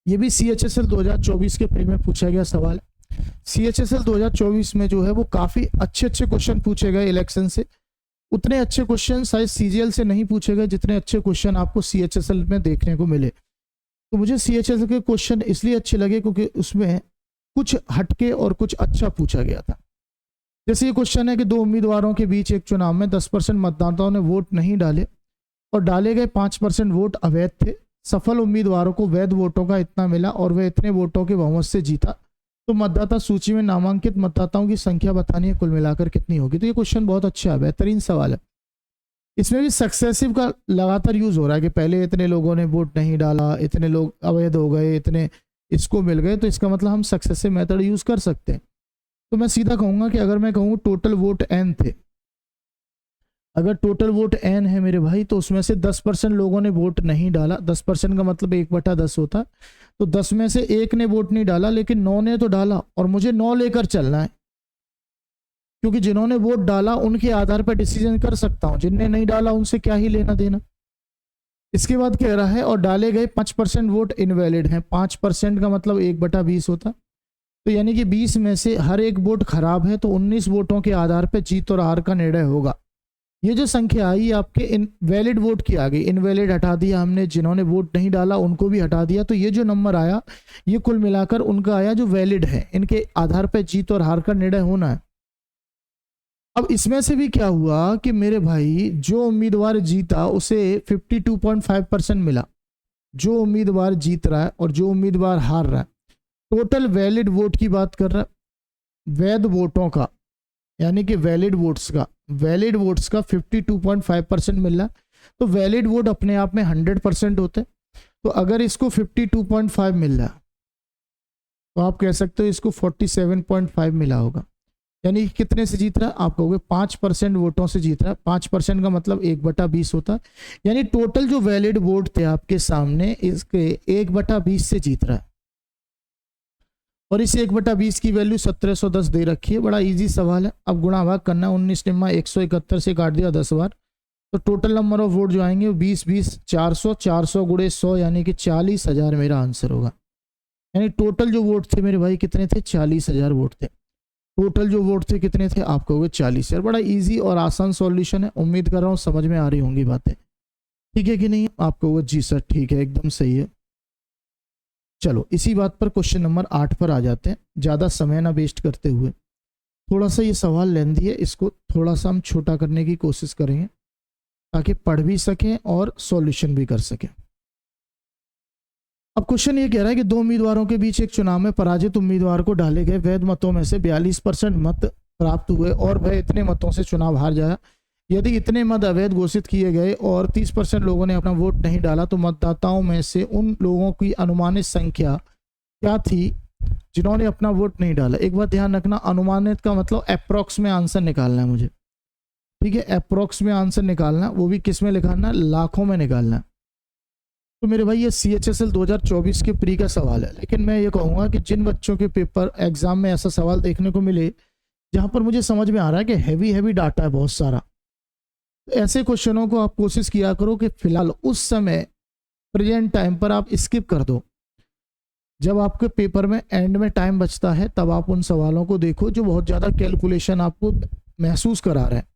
ये भी CHSL 2024 के प्री में पूछा गया सवाल है। CHSL 2024 में जो है वो काफ़ी अच्छे क्वेश्चन पूछे गए इलेक्शन से। उतने अच्छे क्वेश्चन शायद CGL से नहीं पूछे गए जितने अच्छे क्वेश्चन आपको CHSL में देखने को मिले। तो मुझे CHSL के क्वेश्चन इसलिए अच्छे लगे क्योंकि उसमें कुछ हटके और कुछ अच्छा पूछा गया था। जैसे ये क्वेश्चन है कि 2 उम्मीदवारों के बीच एक चुनाव में 10% मतदाताओं ने वोट नहीं डाले और डाले गए 5% वोट अवैध थे। सफल उम्मीदवारों को वैध वोटों का इतना मिला और वह इतने वोटों के बहुमत से जीता, तो मतदाता सूची में नामांकित मतदाताओं की संख्या बतानी है, कुल मिलाकर कितनी होगी। तो ये क्वेश्चन बहुत अच्छा है, बेहतरीन सवाल है। इसमें भी सक्सेसिव का लगातार यूज हो रहा है कि पहले इतने लोगों ने वोट नहीं डाला, इतने लोग अवैध हो गए, इतने इसको मिल गए, तो इसका मतलब हम सक्सेसिव मेथड यूज कर सकते हैं। तो मैं सीधा कहूंगा कि अगर मैं कहूँ टोटल वोट n थे, अगर टोटल वोट n है मेरे भाई, तो उसमें से 10% लोगों ने वोट नहीं डाला। 10% का मतलब 1/10 होता, तो 10 में से 1 ने वोट नहीं डाला, लेकिन 9 ने तो डाला और मुझे 9 लेकर चलना है, क्योंकि जिन्होंने वोट डाला उनके आधार पर डिसीजन कर सकता हूं, जिनने नहीं डाला उनसे क्या ही लेना देना। इसके बाद कह रहा है और डाले गए 5% वोट इनवैलिड हैं। 5% का मतलब 1/20 होता, तो यानी कि 20 में से हर एक वोट खराब है, तो 19 वोटों के आधार पर जीत और हार का निर्णय होगा। ये जो संख्या आई आपके इनवैलिड वोट की आ गई, इनवैलिड हटा दिया हमने, जिन्होंने वोट नहीं डाला उनको भी हटा दिया, तो ये जो नंबर आया ये कुल मिलाकर उनका आया जो वैलिड है, इनके आधार पर जीत और हार का निर्णय होना है। अब इसमें से भी क्या हुआ कि मेरे भाई जो उम्मीदवार जीता उसे 52.5% मिला, जो उम्मीदवार जीत रहा है और जो उम्मीदवार हार रहा है। टोटल वैलिड वोट की बात कर रहा है, वैध वोटों का, यानी कि वैलिड वोट्स का 52.5% मिल रहा है। तो वैलिड वोट अपने आप में 100% होते हैं, तो अगर इसको 52.5 मिल रहा है तो आप कह सकते हो इसको 47.5 मिला होगा, यानी कितने से जीत रहा है, आप कहोगे 5% वोटों से जीत रहा है। 5% का मतलब 1/20 होता है, यानी टोटल जो वैलिड वोट थे आपके सामने इसके 1/20 से जीत रहा है। और इस 1/20 की वैल्यू 1710 दे रखी है। बड़ा इजी सवाल है। अब गुणा भाग करना, 19 निम्मा 171 से काट दिया 10 बार, तो टोटल नंबर ऑफ वोट जो आएंगे वो 20 20 400, 400 गुणे 100 यानी कि 40,000 मेरा आंसर होगा। यानी टोटल जो वोट थे मेरे भाई कितने थे, 40,000 वोट थे। टोटल जो वोट थे कितने थे, आप कहोगे 40,000। बड़ा इजी और आसान सॉल्यूशन है। उम्मीद कर रहा हूँ समझ में आ रही होंगी बातें, ठीक है कि नहीं। आप कहोगे जी सर ठीक है, एकदम सही है। चलो इसी बात पर क्वेश्चन नंबर 8 पर आ जाते हैं, ज़्यादा समय ना वेस्ट करते हुए। थोड़ा सा ये सवाल लेंदी है, इसको थोड़ा सा हम छोटा करने की कोशिश करेंगे ताकि पढ़ भी सकें और सॉल्यूशन भी कर सकें। अब क्वेश्चन ये कह रहा है कि 2 उम्मीदवारों के बीच एक चुनाव में पराजित उम्मीदवार को डाले गए वैध मतों में से 42% मत प्राप्त हुए और वह इतने मतों से चुनाव हार जाया। यदि इतने मत अवैध घोषित किए गए और 30% लोगों ने अपना वोट नहीं डाला, तो मतदाताओं में से उन लोगों की अनुमानित संख्या क्या थी जिन्होंने अपना वोट नहीं डाला। एक बात ध्यान रखना, अनुमानित का मतलब अप्रोक्स में आंसर निकालना है मुझे, ठीक है। अप्रोक्स में आंसर निकालना, वो भी किस में निकालना, लाखों में निकालना। तो मेरे भाई ये CHSL 2024 के प्री का सवाल है, लेकिन मैं ये कहूँगा कि जिन बच्चों के पेपर एग्जाम में ऐसा सवाल देखने को मिले जहाँ पर मुझे समझ में आ रहा है कि हैवी डाटा है बहुत सारा, तो ऐसे क्वेश्चनों को आप कोशिश किया करो कि फिलहाल उस समय प्रेजेंट टाइम पर आप स्किप कर दो। जब आपके पेपर में एंड में टाइम बचता है तब आप उन सवालों को देखो जो बहुत ज़्यादा कैलकुलेशन आपको महसूस करा रहे हैं,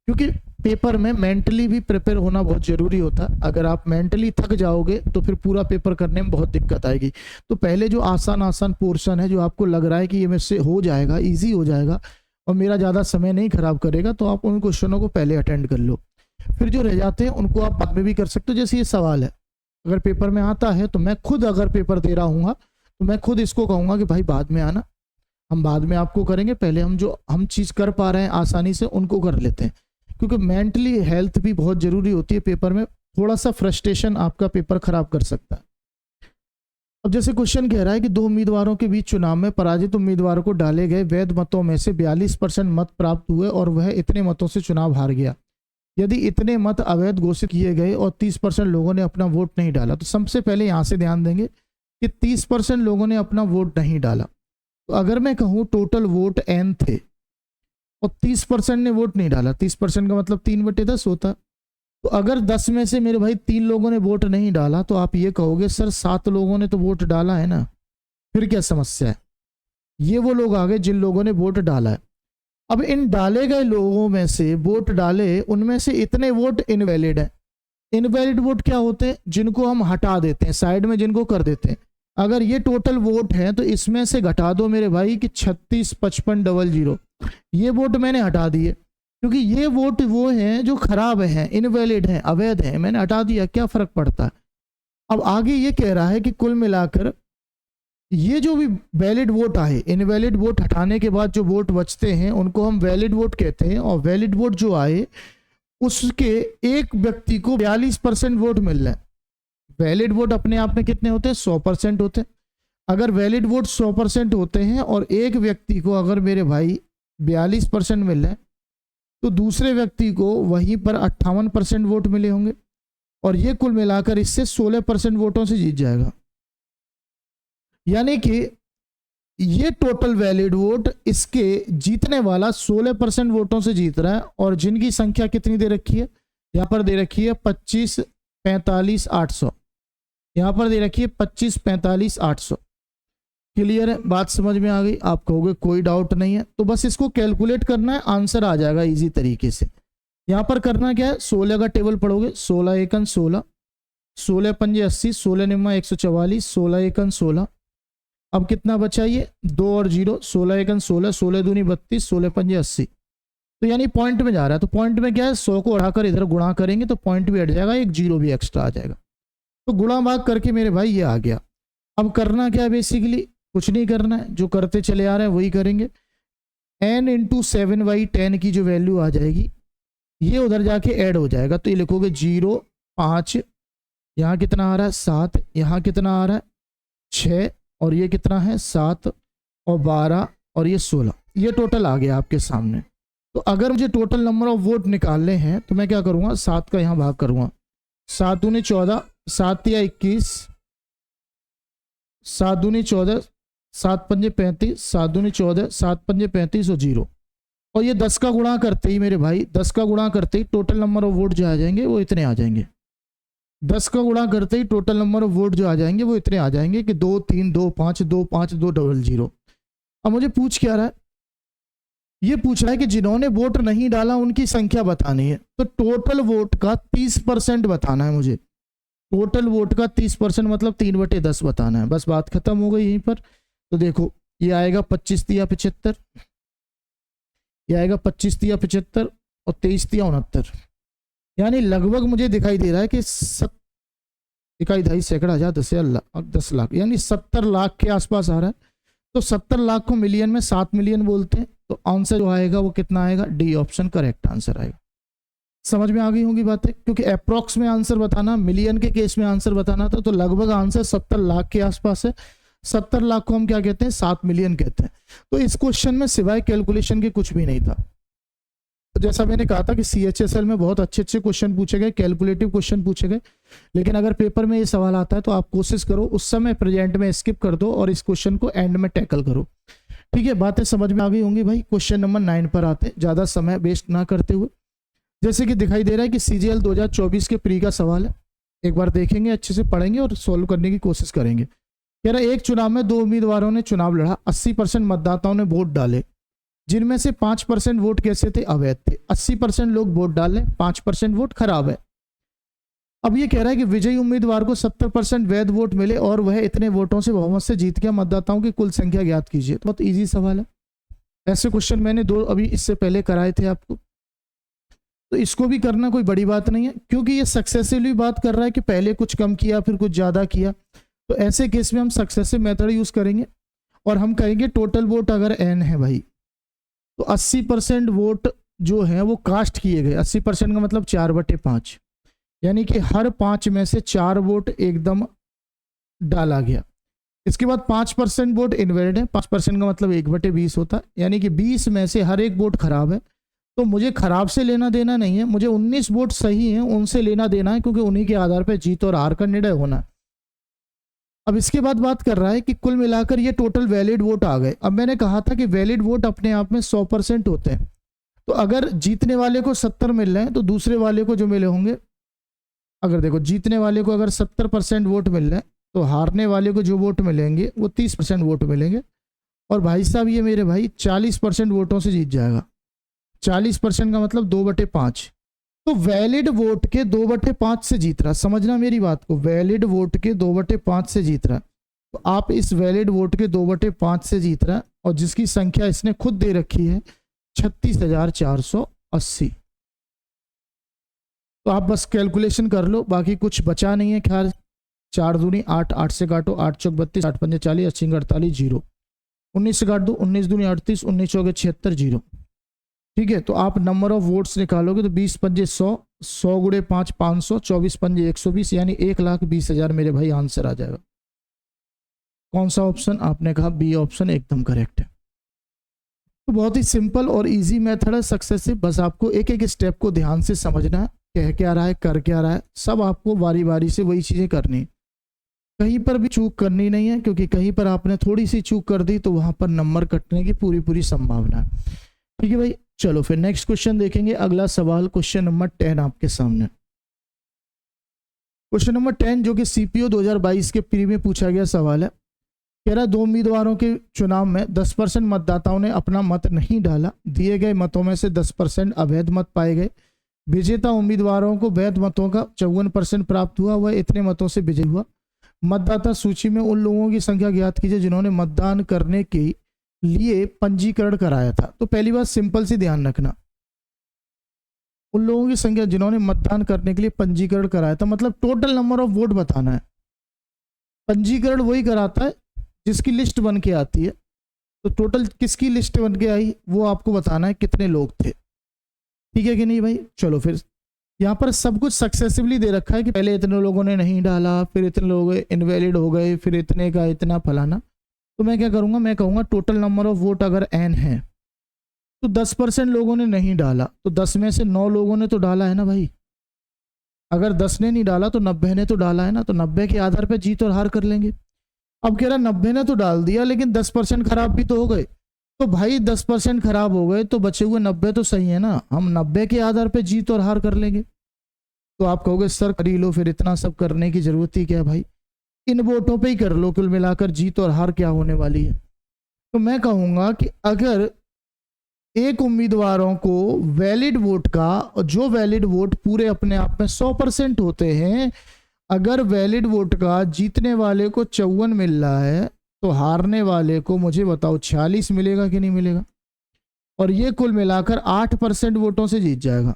क्योंकि पेपर में मेंटली भी प्रिपेयर होना बहुत जरूरी होता है। अगर आप मेंटली थक जाओगे तो फिर पूरा पेपर करने में बहुत दिक्कत आएगी। तो पहले जो आसान आसान पोर्शन है, जो आपको लग रहा है कि ये मेरे से हो जाएगा, इजी हो जाएगा और मेरा ज़्यादा समय नहीं खराब करेगा, तो आप उन क्वेश्चनों को पहले अटेंड कर लो। फिर जो रह जाते हैं उनको आप बाद में भी कर सकते हो। जैसे ये सवाल है, अगर पेपर में आता है तो मैं खुद अगर पेपर दे रहा हूँ तो मैं खुद इसको कहूँगा कि भाई बाद में आना, हम बाद में आपको करेंगे, पहले हम चीज़ कर पा रहे हैं आसानी से उनको कर लेते हैं। क्योंकि मेंटली हेल्थ भी बहुत ज़रूरी होती है पेपर में। थोड़ा सा फ्रस्ट्रेशन आपका पेपर खराब कर सकता है। अब जैसे क्वेश्चन कह रहा है कि दो उम्मीदवारों के बीच चुनाव में पराजित उम्मीदवार को डाले गए वैध मतों में से 42% मत प्राप्त हुए और वह इतने मतों से चुनाव हार गया। यदि इतने मत अवैध घोषित किए गए और 30% लोगों ने अपना वोट नहीं डाला। तो सबसे पहले यहाँ से ध्यान देंगे कि 30% लोगों ने अपना वोट नहीं डाला। तो अगर मैं कहूँ टोटल वोट n थे और 30% ने वोट नहीं डाला, 30% का मतलब 3/10 होता। तो अगर 10 में से मेरे भाई 3 लोगों ने वोट नहीं डाला तो आप ये कहोगे सर 7 लोगों ने तो वोट डाला है ना, फिर क्या समस्या है। ये वो लोग आ गए जिन लोगों ने वोट डाला है। अब इन डाले गए लोगों में से वोट डाले, उनमें से इतने वोट इनवैलिड है। इनवैलिड वोट क्या होते हैं? जिनको हम हटा देते हैं, साइड में जिनको कर देते हैं। अगर ये टोटल वोट है तो इसमें से घटा दो मेरे भाई कि 365500, ये वोट मैंने हटा दिए क्योंकि ये वोट वो हैं जो खराब हैं, इनवैलिड हैं, अवैध हैं, मैंने हटा दिया, क्या फर्क पड़ता है। अब आगे ये कह रहा है कि कुल मिलाकर ये जो भी वैलिड वोट आए, इनवैलिड वोट हटाने के बाद जो वोट बचते हैं उनको हम वैलिड वोट कहते हैं। और वैलिड वोट जो आए उसके एक व्यक्ति को 42% वोट मिल रहा है। वैलिड वोट अपने आप में कितने होते हैं? 100% होते हैं। अगर वैलिड वोट 100% होते हैं और एक व्यक्ति को अगर मेरे भाई 42% मिल रहा है तो दूसरे व्यक्ति को वहीं पर 58% वोट मिले होंगे और ये कुल मिलाकर इससे 16% वोटों से जीत जाएगा। यानी कि ये टोटल वैलिड वोट इसके जीतने वाला 16% वोटों से जीत रहा है। और जिनकी संख्या कितनी दे रखी है? यहाँ पर दे रखी है 25 45 800, यहाँ पर दे रखी है 25 45 800। क्लियर है? बात समझ में आ गई? आप कहोगे कोई डाउट नहीं है, तो बस इसको कैलकुलेट करना है, आंसर आ जाएगा इजी तरीके से। यहाँ पर करना क्या है? 16 का टेबल पढ़ोगे, 16 एकन 16, 16 पंजे 80, 16 निम्मा 144, 16 एकन 16। अब कितना बचा? ये 2 और 0, 16 एकन 16, 16 दूनी 32, 16 पंजे 80। तो यानी पॉइंट में जा रहा है। तो पॉइंट में क्या है? 100 को उड़ाकर इधर गुणा करेंगे तो पॉइंट भी हट जाएगा, एक 0 भी एक्स्ट्रा आ जाएगा। तो गुणा भाग करके मेरे भाई ये आ गया। अब करना क्या है? बेसिकली कुछ नहीं करना है, जो करते चले आ रहे हैं वही करेंगे। n × 7/10 की जो वैल्यू आ जाएगी ये उधर जाके ऐड हो जाएगा। तो ये लिखोगे 0 5, यहाँ कितना आ रहा है 7, यहाँ कितना आ रहा है 6 और ये कितना है 7 और 12 और ये 16। ये टोटल आ गया आपके सामने। तो अगर मुझे टोटल नंबर ऑफ वोट निकालने हैं तो मैं क्या करूँगा? 7 का यहाँ भाग करूँगा, 7 दूनी 14, 7 या 21, 7 दूनी 14, 7 पंजे 35, 7 दूनी 14, 7 पंजे 35 और 0। और ये 10 का गुणा करते ही मेरे भाई, 10 का गुणा करते ही टोटल नंबर ऑफ वोट जो आ जाएंगे वो इतने आ जाएंगे। 10 का गुणा करते ही टोटल नंबर ऑफ वोट जो आ जाएंगे वो इतने आ जाएंगे कि 2 3 2 5 2 5 2 00। अब मुझे पूछ क्या रहा है? ये पूछ रहा है कि जिन्होंने वोट नहीं डाला उनकी संख्या बतानी है। तो टोटल वोट का 30% बताना है मुझे। टोटल वोट का 30% मतलब 3/10 बताना है। बस बात खत्म हो गई यहीं पर। तो देखो ये आएगा 25 तिया 75, ये आएगा 25 तिया 75 और 23 तिया 69। यानी लगभग मुझे दिखाई दे रहा है कि 21 सैकड़ा 10 लाख यानी 70 लाख के आसपास आ रहा है। तो 70 लाख को मिलियन में 7 मिलियन बोलते हैं। तो आंसर जो आएगा वो कितना आएगा? डी ऑप्शन करेक्ट आंसर आएगा। समझ में आ गई होंगी बातें? क्योंकि अप्रॉक्स में आंसर बताना, मिलियन के केस में आंसर बताना था। तो लगभग आंसर 70 लाख के आसपास है। 70 लाख को हम क्या कहते हैं? 7 मिलियन कहते हैं। तो इस क्वेश्चन में सिवाय कैलकुलेशन के कुछ भी नहीं था। तो जैसा मैंने कहा था कि CHSL में बहुत अच्छे अच्छे क्वेश्चन पूछे गए, कैलकुलेटिव क्वेश्चन पूछे गए। लेकिन अगर पेपर में ये सवाल आता है तो आप कोशिश करो उस समय प्रेजेंट में स्किप कर दो और इस क्वेश्चन को एंड में टैकल करो। ठीक है, बातें समझ में आ गई होंगी भाई। क्वेश्चन नंबर 9 पर आते, ज़्यादा समय वेस्ट ना करते हुए। जैसे कि दिखाई दे रहा है कि CGL 2024 के प्री का सवाल है। एक बार देखेंगे, अच्छे से पढ़ेंगे और सोल्व करने की कोशिश करेंगे। कह रहा है एक चुनाव में 2 उम्मीदवारों ने चुनाव लड़ा, 80% मतदाताओं ने वोट डाले। जिनमें से 5% वोट कैसे थे, अवैध थे। 80% लोग वोट डाले, 5% वोट खराब है। अब ये कह रहा है कि विजयी उम्मीदवार को 70% वैध वोट मिले और वह इतने वोटों से बहुमत से जीत गया, मतदाताओं की कुल संख्या ज्ञात कीजिए। तो बहुत इजी सवाल है। ऐसे क्वेश्चन मैंने 2 अभी इससे पहले कराए थे आपको, तो इसको भी करना कोई बड़ी बात नहीं है, क्योंकि ये सक्सेसिवली बात कर रहा है कि पहले कुछ कम किया फिर कुछ ज़्यादा किया। तो ऐसे केस में हम सक्सेसिव मेथड यूज़ करेंगे और हम कहेंगे टोटल वोट अगर n है भाई, तो 80% वोट जो है वो कास्ट किए गए। 80% का मतलब 4/5, यानी कि हर 5 में से 4 वोट एकदम डाला गया। इसके बाद 5% वोट इनवैलिड है। 5% का मतलब 1/20 होता है, यानी कि 20 में से हर एक वोट खराब है। तो मुझे खराब से लेना देना नहीं है, मुझे 19 वोट सही हैं उनसे लेना देना है, क्योंकि उन्हीं के आधार पर जीत और हार का निर्णय होना है। अब इसके बाद बात कर रहा है कि कुल मिलाकर ये टोटल वैलिड वोट आ गए। अब मैंने कहा था कि वैलिड वोट अपने आप में 100% होते हैं। तो अगर जीतने वाले को 70 मिल रहे हैं तो दूसरे वाले को जो मिले होंगे, अगर देखो जीतने वाले को अगर 70% वोट मिल रहे हैं तो हारने वाले को जो वोट मिलेंगे वो 30% वोट मिलेंगे। और भाई साहब ये मेरे भाई 40% वोटों से जीत जाएगा। 40% का मतलब 2/5। तो वैलिड वोट के 2/5 से जीत रहा, समझना मेरी बात को, वैलिड वोट के 2/5 से जीत रहा। तो आप इस वैलिड वोट के 2/5 से जीत रहा, और जिसकी संख्या इसने खुद दे रखी है 36,480। तो आप बस कैलकुलेशन कर लो, बाकी कुछ बचा नहीं है ख्याल। 4 दूनी 8, 8 से काटो, 8 चौक 32, 8 पंजे 40, 80 48, 0। 19 से काट दो, 19 दूनी 38, 19 चौके 76, 0। ठीक है, तो आप नंबर ऑफ वोट्स निकालोगे तो 20 पंजे 100, 100 गुणे 5 500, 24 पंजे 120, यानी 1,20,000 मेरे भाई आंसर आ जाएगा। कौन सा ऑप्शन? आपने कहा बी ऑप्शन एकदम करेक्ट है। तो बहुत ही सिंपल और इजी मेथड है सक्सेसिव। बस आपको एक एक स्टेप को ध्यान से समझना है, कह क्या रहा है, कर क्या रहा है, सब आपको बारी बारी से वही चीज़ें करनी। कहीं पर भी चूक करनी नहीं है, क्योंकि कहीं पर आपने थोड़ी सी चूक कर दी तो वहां पर नंबर कटने की पूरी संभावना है। ठीक है भाई, चलो फिर नेक्स्ट क्वेश्चन देखेंगे। अगला सवाल क्वेश्चन नंबर 10 आपके सामने। क्वेश्चन नंबर 10 जो कि सीपीओ 2022 के प्री में पूछा गया सवाल है। कह रहा 2 उम्मीदवारों के चुनाव में 10% मतदाताओं ने अपना मत नहीं डाला। दिए गए मतों में से 10% अवैध मत पाए गए। विजेता उम्मीदवारों को वैध मतों का 54% प्राप्त हुआ, वह इतने मतों से विजयी हुआ। मतदाता सूची में उन लोगों की संख्या ज्ञात कीजिए जिन्होंने मतदान करने के लिए पंजीकरण कराया था। तो पहली बात सिंपल सी ध्यान रखना, उन लोगों की संख्या जिन्होंने मतदान करने के लिए पंजीकरण कराया था, मतलब टोटल नंबर ऑफ वोट बताना है। पंजीकरण वही कराता है जिसकी लिस्ट बन के आती है। तो टोटल किसकी लिस्ट बन के आई वो आपको बताना है, कितने लोग थे। ठीक है कि नहीं भाई? चलो फिर यहाँ पर सब कुछ सक्सेसिवली दे रखा है कि पहले इतने लोगों ने नहीं डाला, फिर इतने लोग इनवैलिड हो गए, फिर इतने का इतना फलाना। तो मैं क्या करूँगा, मैं कहूँगा टोटल नंबर ऑफ वोट अगर n है तो 10% लोगों ने नहीं डाला, तो 10 में से 9 लोगों ने तो डाला है ना भाई। अगर 10 ने नहीं डाला तो 90 ने तो डाला है ना, तो 90 के आधार पर जीत और हार कर लेंगे। अब कह रहा 90 ने तो डाल दिया लेकिन 10% खराब भी तो हो गए। तो भाई 10% खराब हो गए तो बचे हुए 90 तो सही है ना, हम 90 के आधार पे जीत और हार कर लेंगे। तो आप कहोगे सर कर ही लो, फिर इतना सब करने की जरूरत ही क्या है भाई, इन वोटों पे ही कर लो, कुल मिलाकर जीत और हार क्या होने वाली है। तो मैं कहूंगा कि अगर एक उम्मीदवारों को वैलिड वोट का, और जो वैलिड वोट पूरे अपने आप में 100% होते हैं, अगर वैलिड वोट का जीतने वाले को 54 मिल रहा है तो हारने वाले को मुझे बताओ 46 मिलेगा कि नहीं मिलेगा। और ये कुल मिलाकर 8% वोटों से जीत जाएगा।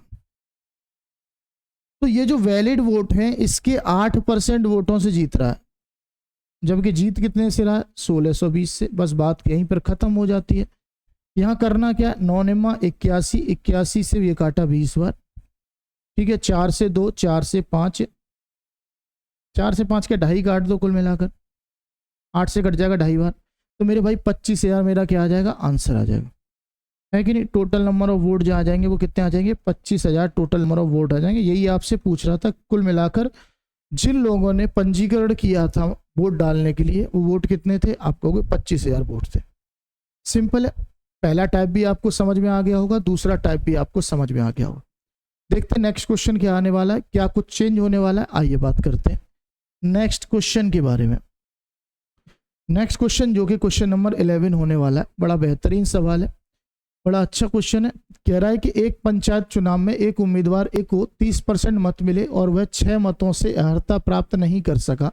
तो ये जो वैलिड वोट है इसके 8% वोटों से जीत रहा है, जबकि जीत कितने से रहा है 1620 से। बस बात यहीं पर खत्म हो जाती है। यहाँ करना क्या, 9 निम्मा 81, 81 से ये काटा 20 बार। ठीक है, 4 से 2, 4 से 5, 4 से 5 के 2.5 काट दो, कुल मिलाकर 8 से कट जाएगा 2.5 बार। तो मेरे भाई 25,000 मेरा क्या आ जाएगा, आंसर आ जाएगा, है कि नहीं। टोटल नंबर ऑफ वोट जहाँ आ जाएंगे वो कितने आ जाएंगे, 25,000 टोटल नंबर ऑफ वोट आ जाएंगे। यही आपसे पूछ रहा था, कुल मिलाकर जिन लोगों ने पंजीकरण किया था वोट डालने के लिए वो वोट कितने थे, आप कहोगे 25,000 वोट थे। सिंपल है। पहला टाइप भी आपको समझ में आ गया होगा, दूसरा टाइप भी आपको समझ में आ गया होगा। देखते हैं नेक्स्ट क्वेश्चन क्या आने वाला है, क्या कुछ चेंज होने वाला है। आइए बात करते हैं नेक्स्ट क्वेश्चन के बारे में। नेक्स्ट क्वेश्चन जो कि क्वेश्चन नंबर 11 होने वाला है, बड़ा बेहतरीन सवाल है। बड़ा अच्छा क्वेश्चन है। कह रहा है कि एक पंचायत चुनाव में एक उम्मीदवार ए को 30% मत मिले और वह 6 मतों से अर्हता प्राप्त नहीं कर सका।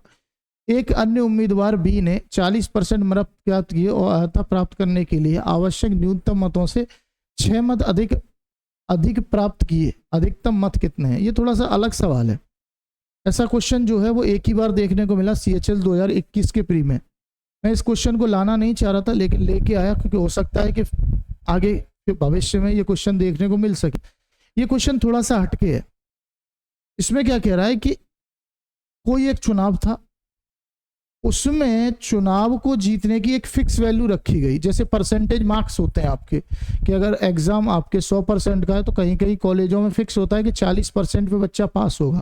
एक अन्य उम्मीदवार बी ने 40% मत प्राप्त किए और अर्हता प्राप्त करने के लिए आवश्यक न्यूनतम मतों से 6 मत अधिक प्राप्त किए। अधिकतम मत कितने हैं? ये थोड़ा सा अलग सवाल है। ऐसा क्वेश्चन जो है वो एक ही बार देखने को मिला CHL 2021 के प्री में। मैं इस क्वेश्चन को लाना नहीं चाह रहा था, लेकिन लेके आया क्योंकि हो सकता है कि आगे भविष्य में ये क्वेश्चन देखने को मिल सके। ये क्वेश्चन थोड़ा सा हटके है। इसमें क्या कह रहा है कि कोई एक चुनाव था, उसमें चुनाव को जीतने की एक फिक्स वैल्यू रखी गई। जैसे परसेंटेज मार्क्स होते हैं आपके, कि अगर एग्जाम आपके 100% का है तो कहीं कहीं कॉलेजों में फिक्स होता है कि 40% पे बच्चा पास होगा।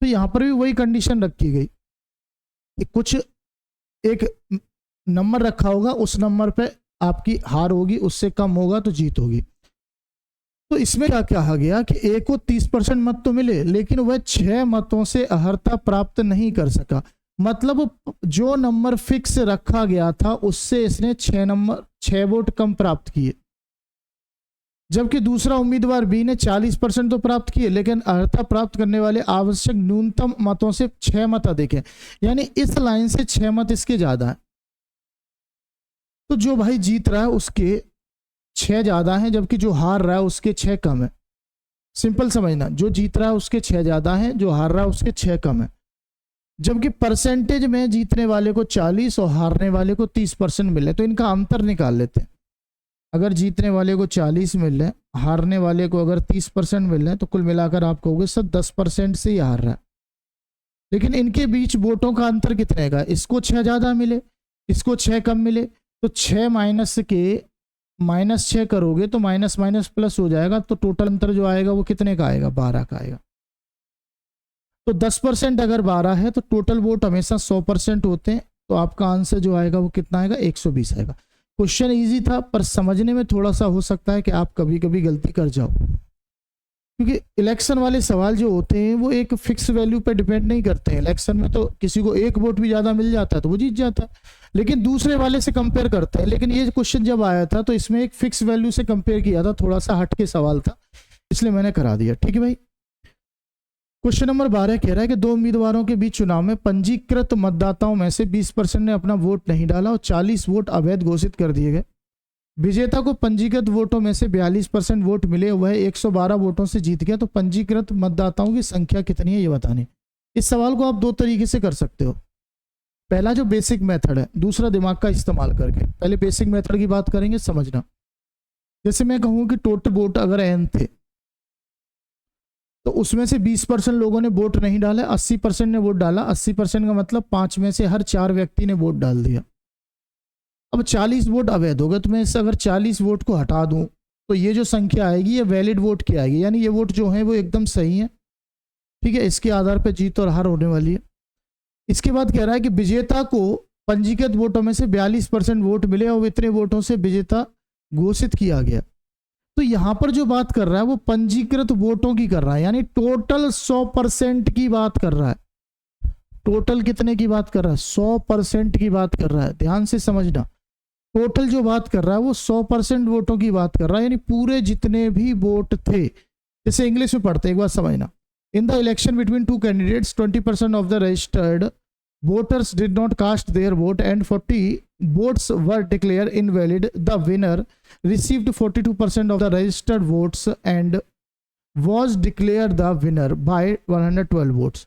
तो यहाँ पर भी वही कंडीशन रखी गई कि कुछ एक नंबर रखा होगा, उस नंबर पे आपकी हार होगी, उससे कम होगा तो जीत होगी। तो इसमें क्या कहा गया कि ए को 30% मत तो मिले, लेकिन वह 6 मतों से अर्हता प्राप्त नहीं कर सका। मतलब जो नंबर फिक्स रखा गया था उससे इसने 6 वोट कम प्राप्त किए। जबकि दूसरा उम्मीदवार बी ने 40% तो प्राप्त किए, लेकिन अर्हता प्राप्त करने वाले आवश्यक न्यूनतम मतों से 6 मत अधिक है। यानी इस लाइन से 6 मत इसके ज्यादा है। तो जो भाई जीत रहा है उसके 6 ज्यादा हैं, जबकि जो हार रहा है उसके 6 कम है। सिंपल समझना, जो जीत रहा है उसके 6 ज्यादा हैं, जो हार रहा है उसके 6 कम है। जबकि परसेंटेज में जीतने वाले को 40 और हारने वाले को 30% मिले। तो इनका अंतर निकाल लेते हैं। अगर जीतने वाले को 40 मिल रहे, हारने वाले को अगर 30% मिल रहे हैं, तो कुल मिलाकर आप कहोगे सर 10% से ही हार रहा है। लेकिन इनके बीच वोटों का अंतर कितने का? इसको 6 ज्यादा मिले, इसको 6 कम मिले। तो 6 माइनस के -6 करोगे तो माइनस माइनस प्लस हो जाएगा। तो टोटल अंतर जो आएगा वो कितने का आएगा? 12 का आएगा। तो 10% अगर 12 है तो टोटल वोट हमेशा 100% होते हैं। तो आपका आंसर जो आएगा वो कितना आएगा? 120 आएगा। क्वेश्चन इजी था, पर समझने में थोड़ा सा हो सकता है कि आप कभी कभी गलती कर जाओ, क्योंकि इलेक्शन वाले सवाल जो होते हैं वो एक फिक्स वैल्यू पे डिपेंड नहीं करते हैं। इलेक्शन में तो किसी को एक वोट भी ज्यादा मिल जाता है तो वो जीत जाता है, लेकिन दूसरे वाले से कंपेयर करते हैं। लेकिन ये क्वेश्चन जब आया था तो इसमें एक फिक्स वैल्यू से कंपेयर किया था, थोड़ा सा हटके सवाल था, इसलिए मैंने करा दिया। ठीक है भाई। क्वेश्चन नंबर 12 कह रहा है कि 2 उम्मीदवारों के बीच चुनाव में पंजीकृत मतदाताओं में से 20% ने अपना वोट नहीं डाला और 40 वोट अवैध घोषित कर दिए गए। विजेता को पंजीकृत वोटों में से 42% वोट मिले, वह 112 वोटों से जीत गया। तो पंजीकृत मतदाताओं की संख्या कितनी है ये बतानी। इस सवाल को आप 2 तरीके से कर सकते हो। पहला जो बेसिक मेथड है, दूसरा दिमाग का इस्तेमाल करके। पहले बेसिक मेथड की बात करेंगे, समझना। जैसे मैं कहूं कि टोटल वोट अगर n थे तो उसमें से 20% लोगों ने वोट नहीं डाला, 80% ने वोट डाला। 80% का मतलब 5 में से हर 4 व्यक्ति ने वोट डाल दिया। अब 40 वोट अवैध हो गए। तो मैं इससे अगर 40 वोट को हटा दूं तो ये जो संख्या आएगी ये वैलिड वोट की आएगी, यानी ये वोट जो है वो एकदम सही है। ठीक है, इसके आधार पर जीत और हार होने वाली है। इसके बाद कह रहा है कि विजेता को पंजीकृत वोटों में से 42% वोट मिले और इतने वोटों से विजेता घोषित किया गया। तो यहां पर जो बात कर रहा है वो पंजीकृत वोटों की कर रहा है, यानी टोटल 100% की बात कर रहा है। टोटल कितने की बात कर रहा है? 100% की बात कर रहा है। ध्यान से समझना, टोटल जो बात कर रहा है वो 100% वोटों की बात कर रहा है, यानी पूरे जितने भी वोट थे। जैसे इंग्लिश में पढ़ते, एक बार समझना। इन the election between 2 candidates 20% of the registered voters did not cast their vote and 40 votes were declared invalid. The winner received 42% of the registered votes and was declared the winner by 112 votes.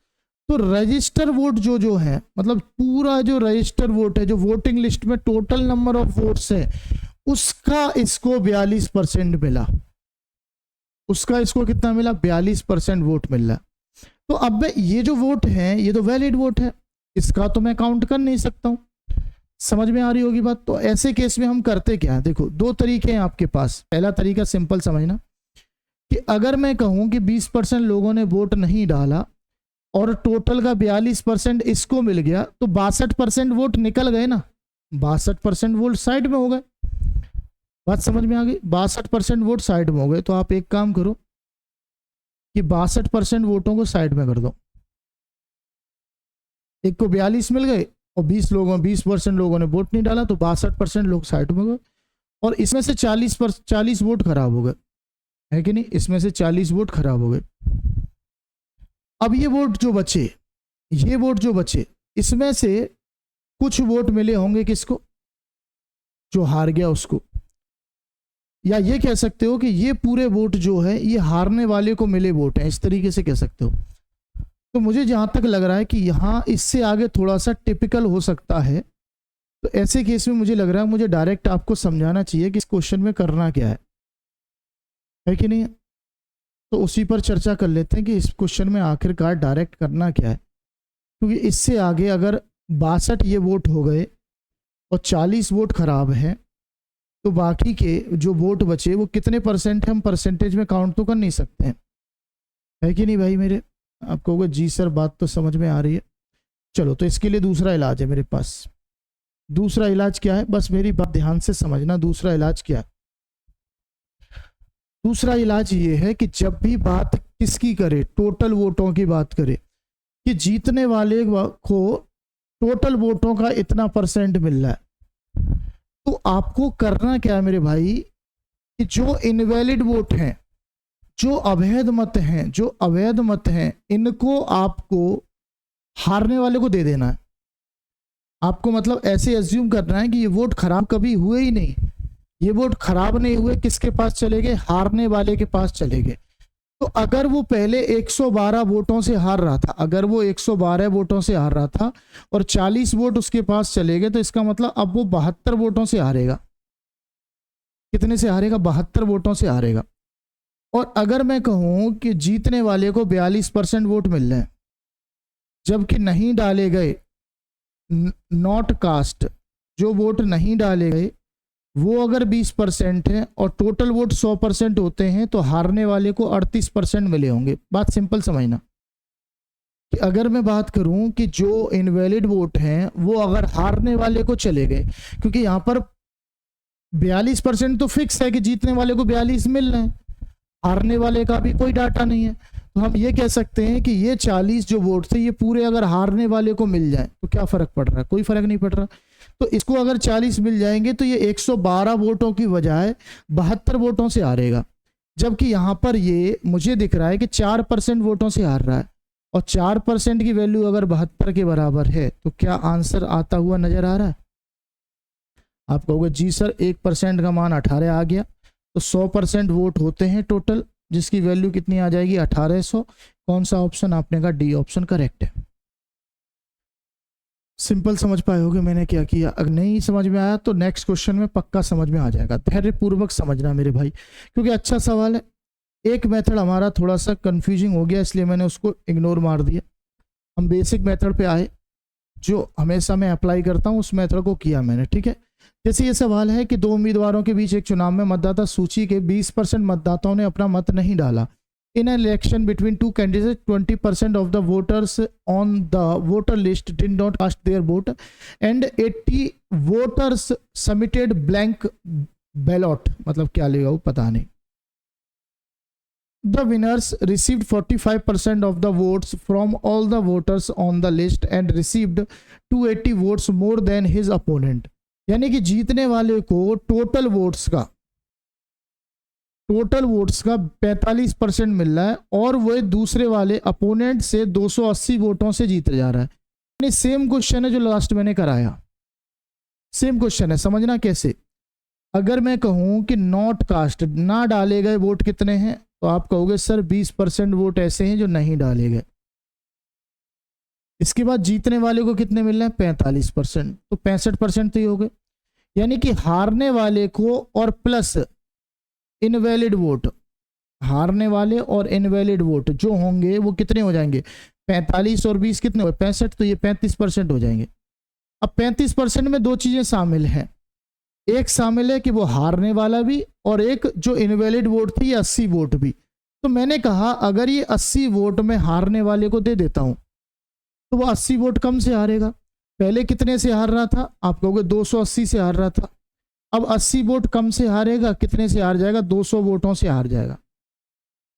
तो register vote जो है, मतलब पूरा जो register vote है, जो voting list में total number of votes है, उसका इसको 42% मिला। उसका इसको कितना मिला? 42% वोट मिल रहा। तो अब ये जो वोट है ये तो वैलिड वोट है, इसका तो मैं काउंट कर नहीं सकता हूं। समझ में आ रही होगी बात। तो ऐसे केस में हम करते क्या है? देखो 2 तरीके हैं आपके पास। पहला तरीका सिंपल समझना कि अगर मैं कहूं कि 20% लोगों ने वोट नहीं डाला और टोटल का 42% इसको मिल गया, तो 62% वोट निकल गए ना। 62% वोट साइड में हो गए। बात समझ में आ गई? 62% वोट साइड में हो गए। तो आप एक काम करो कि 62% वोटों को साइड में कर दो। एक को 42 मिल गए और 20% लोगों ने वोट नहीं डाला, तो 62% लोग साइड में गए। और इसमें से 40 वोट खराब हो गए, है कि नहीं? इसमें से 40 वोट खराब हो गए। अब ये वोट जो बचे इसमें से कुछ वोट मिले होंगे किसको? जो हार गया उसको। या ये कह सकते हो कि ये पूरे वोट जो है ये हारने वाले को मिले वोट हैं, इस तरीके से कह सकते हो। तो मुझे जहां तक लग रहा है कि यहाँ इससे आगे थोड़ा सा टिपिकल हो सकता है, तो ऐसे केस में मुझे लग रहा है मुझे डायरेक्ट आपको समझाना चाहिए कि इस क्वेश्चन में करना क्या है कि नहीं? तो उसी पर चर्चा कर लेते हैं कि इस क्वेश्चन में आखिरकार डायरेक्ट करना क्या है, क्योंकि इससे आगे अगर 62 ये वोट हो गए और 40 वोट खराब हैं, तो बाकी के जो वोट बचे वो कितने परसेंट, हम परसेंटेज में काउंट तो कर नहीं सकते हैं, है कि नहीं भाई मेरे? आप कहोगे जी सर बात तो समझ में आ रही है। चलो, तो इसके लिए दूसरा इलाज है मेरे पास। दूसरा इलाज क्या है, बस मेरी बात ध्यान से समझना। दूसरा इलाज क्या है? दूसरा इलाज ये है कि जब भी बात किसकी करे, टोटल वोटों की बात करे, कि जीतने वाले को टोटल वोटों का इतना परसेंट मिल रहा है, तो आपको करना क्या है मेरे भाई, कि जो इनवैलिड वोट हैं, जो अवैध मत हैं, इनको आपको हारने वाले को दे देना है। आपको मतलब ऐसे एज्यूम करना है कि ये वोट खराब कभी हुए ही नहीं, ये वोट खराब नहीं हुए, किसके पास चले गए? हारने वाले के पास चले गए। तो अगर वो पहले 112 वोटों से हार रहा था, और 40 वोट उसके पास चले गए, तो इसका मतलब अब वो 72 वोटों से हारेगा। कितने से हारेगा? 72 वोटों से हारेगा। और अगर मैं कहूं कि जीतने वाले को 42% वोट मिल रहे हैं, जबकि नहीं डाले गए, नॉट कास्ट, जो वोट नहीं डाले गए वो अगर 20% है और टोटल वोट 100% होते हैं, तो हारने वाले को 38% मिले होंगे। बात सिंपल समझना कि अगर मैं बात करूं कि जो इनवैलिड वोट हैं वो अगर हारने वाले को चले गए, क्योंकि यहां पर 42% तो फिक्स है कि जीतने वाले को 42 मिल रहे हैं, हारने वाले का भी कोई डाटा नहीं है, तो हम ये कह सकते हैं कि ये 40 जो वोट थे ये पूरे अगर हारने वाले को मिल जाए तो क्या फर्क पड़ रहा है? कोई फर्क नहीं पड़ रहा। तो इसको अगर 40 मिल जाएंगे तो ये 112 वोटों की बजाय 72 वोटों से हारेगा, जबकि यहां पर ये मुझे दिख रहा है कि 4% वोटों से हार रहा है, और 4% की वैल्यू अगर 72 के बराबर है, तो क्या आंसर आता हुआ नजर आ रहा है? आप कहोगे जी सर 1% का मान 18 आ गया, तो 100% वोट होते हैं टोटल, जिसकी वैल्यू कितनी आ जाएगी? 1800। कौन सा ऑप्शन? आपने कहा डी ऑप्शन करेक्ट है। सिंपल समझ पाए होगे मैंने क्या किया। अगर नहीं समझ में आया तो नेक्स्ट क्वेश्चन में पक्का समझ में आ जाएगा। धैर्यपूर्वक समझना मेरे भाई, क्योंकि अच्छा सवाल है। एक मेथड हमारा थोड़ा सा कंफ्यूजिंग हो गया, इसलिए मैंने उसको इग्नोर मार दिया। हम बेसिक मेथड पे आए, जो हमेशा मैं अप्लाई करता हूँ उस मेथड को किया मैंने, ठीक है। जैसे ये सवाल है कि दो उम्मीदवारों के बीच एक चुनाव में मतदाता सूची के 20% मतदाताओं ने अपना मत नहीं डाला। In an election between two candidate 20% of the voters on the voter list did not cast their vote and 80 voters submitted blank ballot. मतलब क्या लेगा वो पता नहीं। The winners received 45% of the votes from all the voters on the list and received 280 votes more than his opponent। यानी कि जीतने वाले को टोटल वोट्स का 45% मिल रहा है, और वह दूसरे वाले अपोनेंट से 280 वोटों से जीत जा रहा है। यानी सेम क्वेश्चन है जो लास्ट मैंने कराया, सेम क्वेश्चन है। समझना कैसे? अगर मैं कहूं कि नॉट कास्ट, ना डाले गए वोट कितने हैं, तो आप कहोगे सर 20% वोट ऐसे हैं जो नहीं डाले गए। इसके बाद जीतने वाले को कितने मिल रहे हैं? 45%, तो 65% तो ये हो गए। यानी कि हारने वाले को और प्लस इनवैलिड वोट, हारने वाले और इनवैलिड वोट जो होंगे वो कितने हो जाएंगे? 45 और 20 कितने हो? 65, तो ये 35% हो जाएंगे। अब 35% में दो चीजें शामिल हैं, एक शामिल है कि वो हारने वाला भी, और एक जो इनवैलिड वोट थी 80 वोट भी। तो मैंने कहा अगर ये 80 वोट में हारने वाले को दे देता हूं, तो वो 80 वोट कम से हारेगा। पहले कितने से हार रहा था? आप कहोगे 280 से हार रहा था। अब 80 वोट कम से हारेगा, कितने से हार जाएगा? 200 वोटों से हार जाएगा।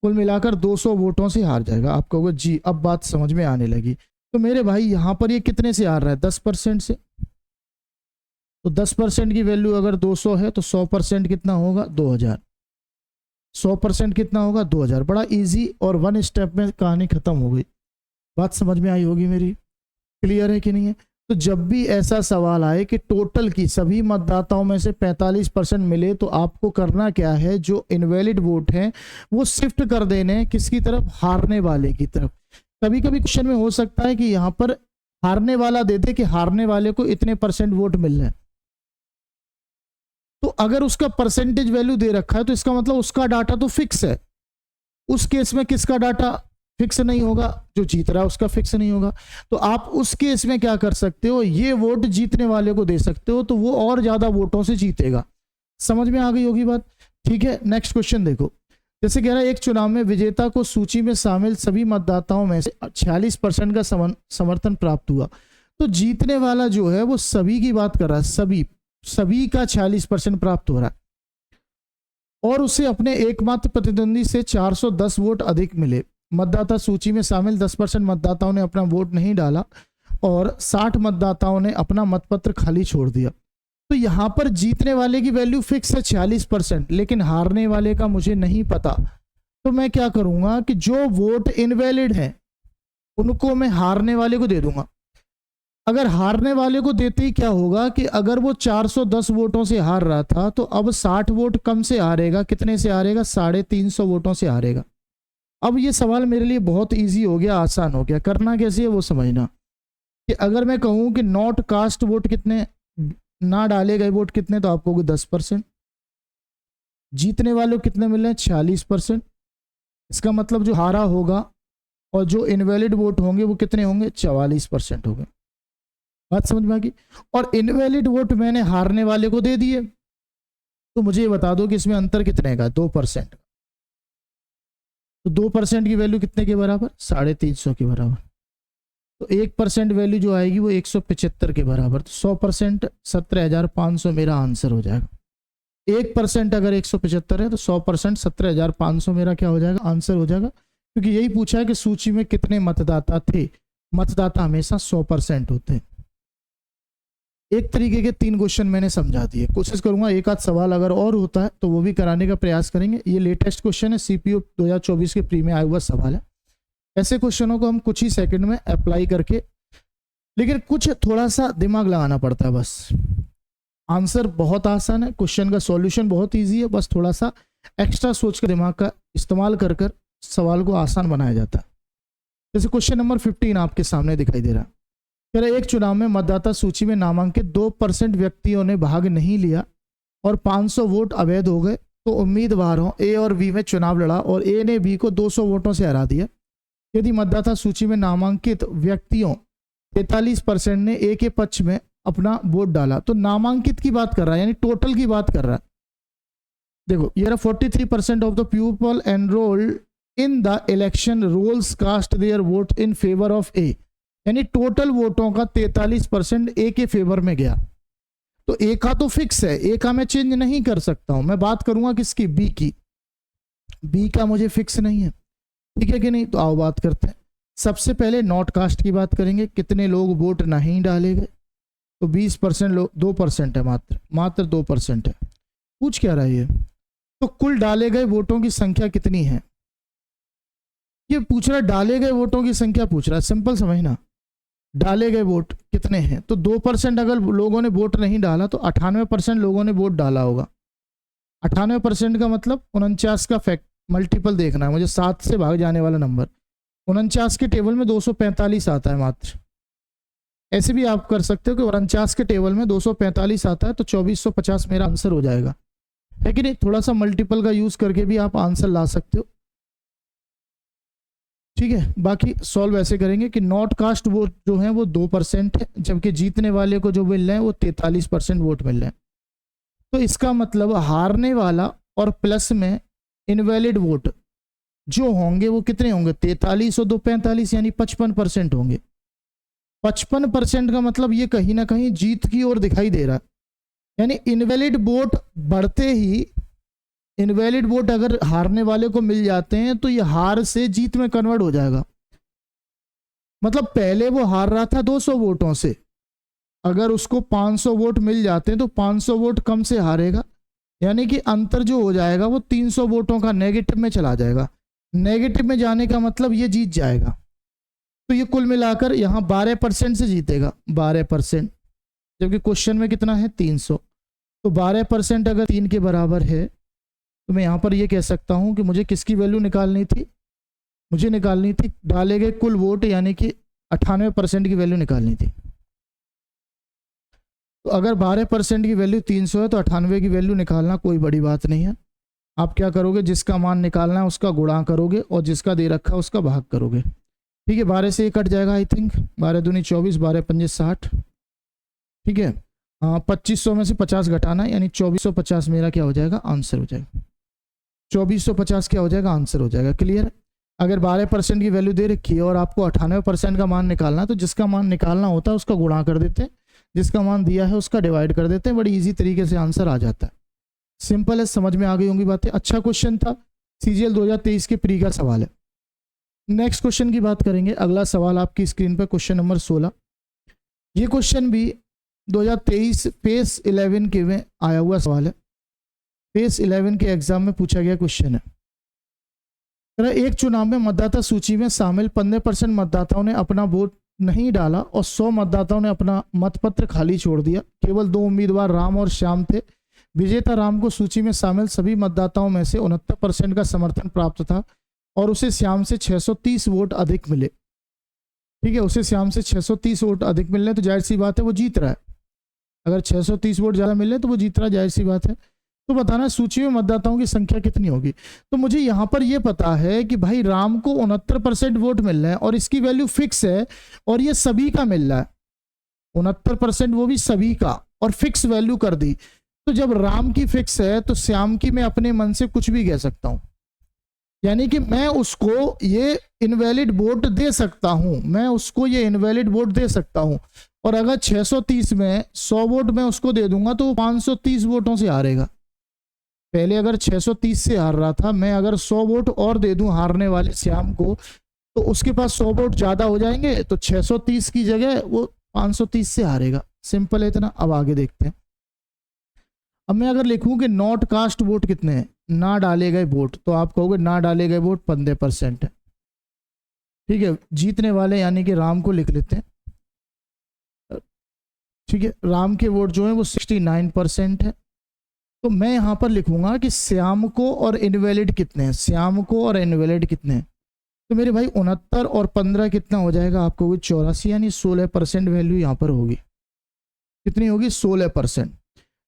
कुल मिलाकर 200 वोटों से हार जाएगा। आप कहोगे जी अब बात समझ में आने लगी। तो मेरे भाई यहां पर ये कितने से हार रहा है? 10% से। तो 10% की वैल्यू अगर 200 है तो 100% कितना होगा 2000। 100% कितना होगा 2000। बड़ा इजी और वन स्टेप में कहानी खत्म हो गई। बात समझ में आई होगी मेरी, क्लियर है कि नहीं है? तो जब भी ऐसा सवाल आए कि टोटल की सभी मतदाताओं में से 45% मिले तो आपको करना क्या है, जो इनवैलिड वोट है वो शिफ्ट कर देने हैं किसकी तरफ, हारने वाले की तरफ। कभी कभी क्वेश्चन में हो सकता है कि यहां पर हारने वाला दे दे कि हारने वाले को इतने % वोट मिल रहे हैं, तो अगर उसका परसेंटेज वैल्यू दे रखा है तो इसका मतलब उसका डाटा तो फिक्स है। उस केस में किसका डाटा फिक्स नहीं होगा, जो जीत रहा है उसका फिक्स नहीं होगा। तो आप उस केस में क्या कर सकते हो, ये वोट जीतने वाले को दे सकते हो, तो वो और ज्यादा वोटों से जीतेगा। समझ में आ गई होगी बात? ठीक है, नेक्स्ट क्वेश्चन देखो। जैसे कह रहा है एक चुनाव में विजेता को सूची में शामिल सभी मतदाताओं में से 46% का समर्थन प्राप्त हुआ। तो जीतने वाला जो है वो सभी की बात कर रहा है, सभी का 46% प्राप्त हो रहा है, और उसे अपने एकमात्र प्रतिद्वंदी से 410 वोट अधिक मिले। मतदाता सूची में शामिल 10% मतदाताओं ने अपना वोट नहीं डाला और 60 मतदाताओं ने अपना मतपत्र खाली छोड़ दिया। तो यहां पर जीतने वाले की वैल्यू फिक्स है 46%, लेकिन हारने वाले का मुझे नहीं पता। तो मैं क्या करूंगा कि जो वोट इनवैलिड है उनको मैं हारने वाले को दे दूंगा। अगर हारने वाले को देते ही क्या होगा कि अगर वो 410 वोटों से हार रहा था तो अब 60 वोट कम से हारेगा। कितने से हारेगा? 350 वोटों से हारेगा। अब ये सवाल मेरे लिए बहुत इजी हो गया, आसान हो गया। करना कैसे है वो समझना, कि अगर मैं कहूं कि नॉट कास्ट वोट कितने, ना डाले गए वोट कितने, तो आपको 10%। जीतने वालों कितने मिल रहे हैं? 46%। इसका मतलब जो हारा होगा और जो इनवैलिड वोट होंगे वो कितने होंगे? 44% होंगे। बात समझ में आ गई? और इनवैलिड वोट मैंने हारने वाले को दे दिए, तो मुझे ये बता दो कि इसमें अंतर कितने का? 2%। तो 2% की वैल्यू कितने के बराबर? 350 के बराबर। तो 1% वैल्यू जो आएगी वो 175 के बराबर। तो 100% 17,500 मेरा आंसर हो जाएगा। 1% अगर 175 है तो 100% 17,500 मेरा क्या हो जाएगा? आंसर हो जाएगा। क्योंकि यही पूछा है कि सूची में कितने मतदाता थे। मतदाता हमेशा 100% होते हैं। एक तरीके के 3 क्वेश्चन मैंने समझा दिए। कोशिश करूंगा एक आध सवाल अगर और होता है तो वो भी कराने का प्रयास करेंगे। ये लेटेस्ट क्वेश्चन है, सीपीयू 2024 के प्री में आया हुआ सवाल है। ऐसे क्वेश्चनों को हम कुछ ही सेकंड में अप्लाई करके, लेकिन कुछ थोड़ा सा दिमाग लगाना पड़ता है बस। आंसर बहुत आसान है, क्वेश्चन का सॉल्यूशन बहुत इजी है, बस थोड़ा सा एक्स्ट्रा सोच कर दिमाग का इस्तेमाल कर कर सवाल को आसान बनाया जाता है। जैसे क्वेश्चन नंबर 15 आपके सामने दिखाई दे रहा है। कह रहा एक चुनाव में मतदाता सूची में नामांकित 2% व्यक्तियों ने भाग नहीं लिया और 500 वोट अवैध हो गए, तो उम्मीदवारों ए और बी में चुनाव लड़ा और ए ने बी को 200 वोटों से हरा दिया। यदि मतदाता सूची में नामांकित व्यक्तियों 43% ने ए के पक्ष में अपना वोट डाला, तो नामांकित की बात कर रहा है, यानी टोटल की बात कर रहा है। देखो ये 43% of the people enrolled in the election rolls cast their vote in favour of A, यानी टोटल वोटों का 43% ए के फेवर में गया। तो ए का तो फिक्स है, ए का मैं चेंज नहीं कर सकता हूं। मैं बात करूंगा किसकी? बी की। बी का मुझे फिक्स नहीं है, ठीक है कि नहीं? तो आओ बात करते हैं। सबसे पहले नॉट कास्ट की बात करेंगे। कितने लोग वोट नहीं डाले गए? तो 20% लोग, 2% है, मात्र 2% है। पूछ क्या रहा है ये? तो कुल डाले गए वोटों की संख्या कितनी है ये पूछ रहा है। डाले गए वोटों की संख्या पूछ रहा है, सिंपल समझना। डाले गए वोट कितने हैं? तो 2% अगर लोगों ने वोट नहीं डाला तो 98% लोगों ने वोट डाला होगा। 98% का मतलब 49 का फैक्ट मल्टीपल देखना है मुझे, 7 से भाग जाने वाला नंबर। 49 के टेबल में 245 आता है मात्र। ऐसे भी आप कर सकते हो कि 49 के टेबल में 245 आता है, तो 2450 मेरा आंसर हो जाएगा, है कि नहीं? थोड़ा सा मल्टीपल का यूज करके भी आप आंसर ला सकते हो, ठीक है। बाकी सॉल्व ऐसे करेंगे कि नॉट कास्ट वोट जो है वो 2% है, जबकि जीतने वाले को जो मिल रहे हैं वो 43% वोट मिल रहे हैं। तो इसका मतलब हारने वाला और प्लस में इनवैलिड वोट जो होंगे वो कितने होंगे? 43 और 2 45, यानी 55% होंगे। 55% का मतलब ये कहीं ना कहीं जीत की ओर दिखाई दे रहा है। यानी इनवैलिड वोट बढ़ते ही, इनवैलिड वोट अगर हारने वाले को मिल जाते हैं तो ये हार से जीत में कन्वर्ट हो जाएगा। मतलब पहले वो हार रहा था 200 वोटों से, अगर उसको 500 वोट मिल जाते हैं तो 500 वोट कम से हारेगा, यानी कि अंतर जो हो जाएगा वो 300 वोटों का नेगेटिव में चला जाएगा। नेगेटिव में जाने का मतलब ये जीत जाएगा। तो ये कुल मिलाकर यहाँ 12% से जीतेगा, 12%, जबकि क्वेश्चन में कितना है 300। तो 12% अगर 3 के बराबर है तो मैं यहाँ पर ये कह सकता हूँ कि मुझे किसकी वैल्यू निकालनी थी, मुझे निकालनी थी डाले गए कुल वोट, यानी कि 98% की वैल्यू निकालनी थी। तो अगर 12% की वैल्यू 300 है तो 98 की वैल्यू निकालना कोई बड़ी बात नहीं है। आप क्या करोगे, जिसका मान निकालना है उसका गुणा करोगे और जिसका दे रखा है उसका भाग करोगे। ठीक है, 12 से ये कट जाएगा आई थिंक, 12 दूनी 24, 12 पंजे 60। ठीक है, हाँ 2500 में से 50 घटाना है, यानी 2450 मेरा क्या हो जाएगा, आंसर हो जाएगा। 2450 क्या हो जाएगा, आंसर हो जाएगा। क्लियर। अगर 12% की वैल्यू दे रखी है और आपको 98% का मान निकालना, तो जिसका मान निकालना होता है उसका गुणा कर देते हैं, जिसका मान दिया है उसका डिवाइड कर देते हैं। बड़ी इजी तरीके से आंसर आ जाता है। सिंपल है, समझ में आ गई होंगी बातें। अच्छा क्वेश्चन था, सीजीएल 2023 के प्री का सवाल है। नेक्स्ट क्वेश्चन की बात करेंगे। अगला सवाल आपकी स्क्रीन पर क्वेश्चन नंबर 16। ये क्वेश्चन भी 2023 फेस 11 के में आया हुआ सवाल है। फेस 11 के एग्जाम में पूछा गया क्वेश्चन है। एक चुनाव में मतदाता सूची में शामिल 15% मतदाताओं ने अपना वोट नहीं डाला और 100 मतदाताओं ने अपना मतपत्र खाली छोड़ दिया। केवल 2 उम्मीदवार राम और श्याम थे। विजेता राम को सूची में शामिल सभी मतदाताओं में से 69% का समर्थन प्राप्त था और उसे श्याम से 630 वोट अधिक मिले। ठीक है, उसे श्याम से 630 वोट अधिक मिलने, तो जाहिर सी बात है वो जीत रहा है। अगर 630 वोट ज़्यादा मिले तो वो जीत रहा है, जाहिर सी बात है। तो बताना सूची में मतदाताओं की संख्या कितनी होगी। तो मुझे यहाँ पर यह पता है कि भाई राम को 69% वोट मिल रहे हैं और इसकी वैल्यू फिक्स है और ये सभी का मिल रहा है 69%, वो भी सभी का, और फिक्स वैल्यू कर दी। तो जब राम की फिक्स है तो श्याम की मैं अपने मन से कुछ भी कह सकता हूं, यानी कि मैं उसको ये इनवैलिड वोट दे सकता हूं, मैं उसको ये इनवैलिड वोट दे सकता हूं। और अगर 630 में 100 वोट मैं उसको दे दूंगा तो वो 530 वोटों से हारेगा। पहले अगर 630 से हार रहा था, मैं अगर 100 वोट और दे दूं हारने वाले श्याम को, तो उसके पास 100 वोट ज्यादा हो जाएंगे, तो 630 की जगह वो 530 से हारेगा। सिंपल है इतना। अब आगे देखते हैं। अब मैं अगर लिखूं कि नॉट कास्ट वोट कितने हैं, ना डाले गए वोट, तो आप कहोगे ना डाले गए वोट 15% है। ठीक है, जीतने वाले यानी कि राम को लिख लेते हैं। ठीक है, राम के वोट जो है वो 69% है। तो मैं यहां पर लिखूंगा कि श्याम को और इनवैलिड कितने हैं, श्याम को और इनवैलिड कितने हैं। तो मेरे भाई 69 और 15 कितना हो जाएगा, आपको 84, यानी 16% वैल्यू यहां पर होगी। कितनी होगी, 16%।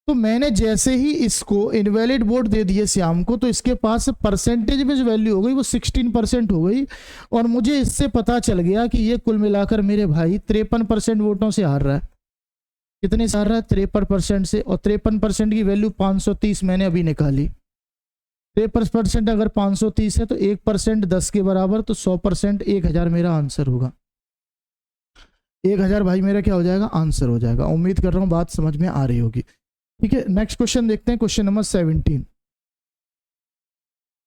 तो मैंने जैसे ही इसको इनवैलिड वोट दे दिए श्याम को, तो इसके पास परसेंटेज में जो वैल्यू हो गई वो 16% हो गई। और मुझे इससे पता चल गया कि ये कुल मिलाकर मेरे भाई 53% वोटों से हार रहा है। कितने से हार रहा है, 53% से। और 53% की वैल्यू 530 मैंने अभी निकाली। 53% अगर 530 है तो 1% 10 के बराबर, तो 100% 1000 मेरा आंसर होगा। 1000 भाई मेरा क्या हो जाएगा, आंसर हो जाएगा। उम्मीद कर रहा हूं बात समझ में आ रही होगी। ठीक है, नेक्स्ट क्वेश्चन देखते हैं, क्वेश्चन नंबर 17।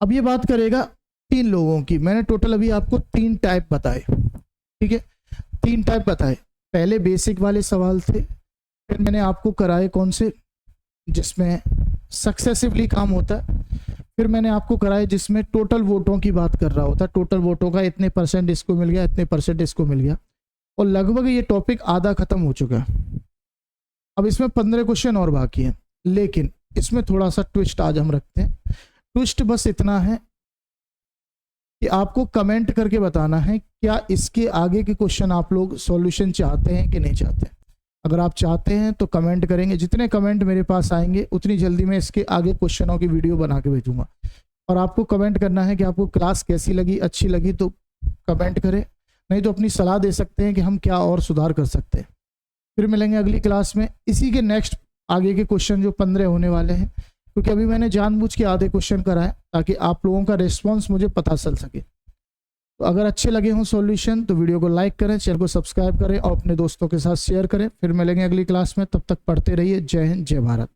अब ये बात करेगा 3 लोगों की। मैंने टोटल अभी आपको 3 टाइप बताए। ठीक है, 3 टाइप बताए। पहले बेसिक वाले सवाल थे, फिर मैंने आपको कराए कौन से, जिसमें सक्सेसिवली काम होता है, फिर मैंने आपको कराए जिसमें टोटल वोटों की बात कर रहा होता है। टोटल वोटों का इतने % इसको मिल गया, इतने % इसको मिल गया, और लगभग ये टॉपिक आधा खत्म हो चुका है। अब इसमें 15 क्वेश्चन और बाकी हैं, लेकिन इसमें थोड़ा सा ट्विस्ट आज हम रखते हैं। ट्विस्ट बस इतना है कि आपको कमेंट करके बताना है क्या इसके आगे के क्वेश्चन आप लोग सॉल्यूशन चाहते हैं कि नहीं चाहते। अगर आप चाहते हैं तो कमेंट करेंगे, जितने कमेंट मेरे पास आएंगे उतनी जल्दी मैं इसके आगे क्वेश्चनों की वीडियो बना के भेजूंगा। और आपको कमेंट करना है कि आपको क्लास कैसी लगी, अच्छी लगी तो कमेंट करें, नहीं तो अपनी सलाह दे सकते हैं कि हम क्या और सुधार कर सकते हैं। फिर मिलेंगे अगली क्लास में इसी के नेक्स्ट आगे के क्वेश्चन जो 15 होने वाले हैं, क्योंकि अभी मैंने जानबूझ के आधे क्वेश्चन कराए ताकि आप लोगों का रिस्पॉन्स मुझे पता चल सके। तो अगर अच्छे लगे हों सॉल्यूशन तो वीडियो को लाइक करें, चैनल को सब्सक्राइब करें और अपने दोस्तों के साथ शेयर करें। फिर मिलेंगे अगली क्लास में, तब तक पढ़ते रहिए। जय हिंद, जय भारत।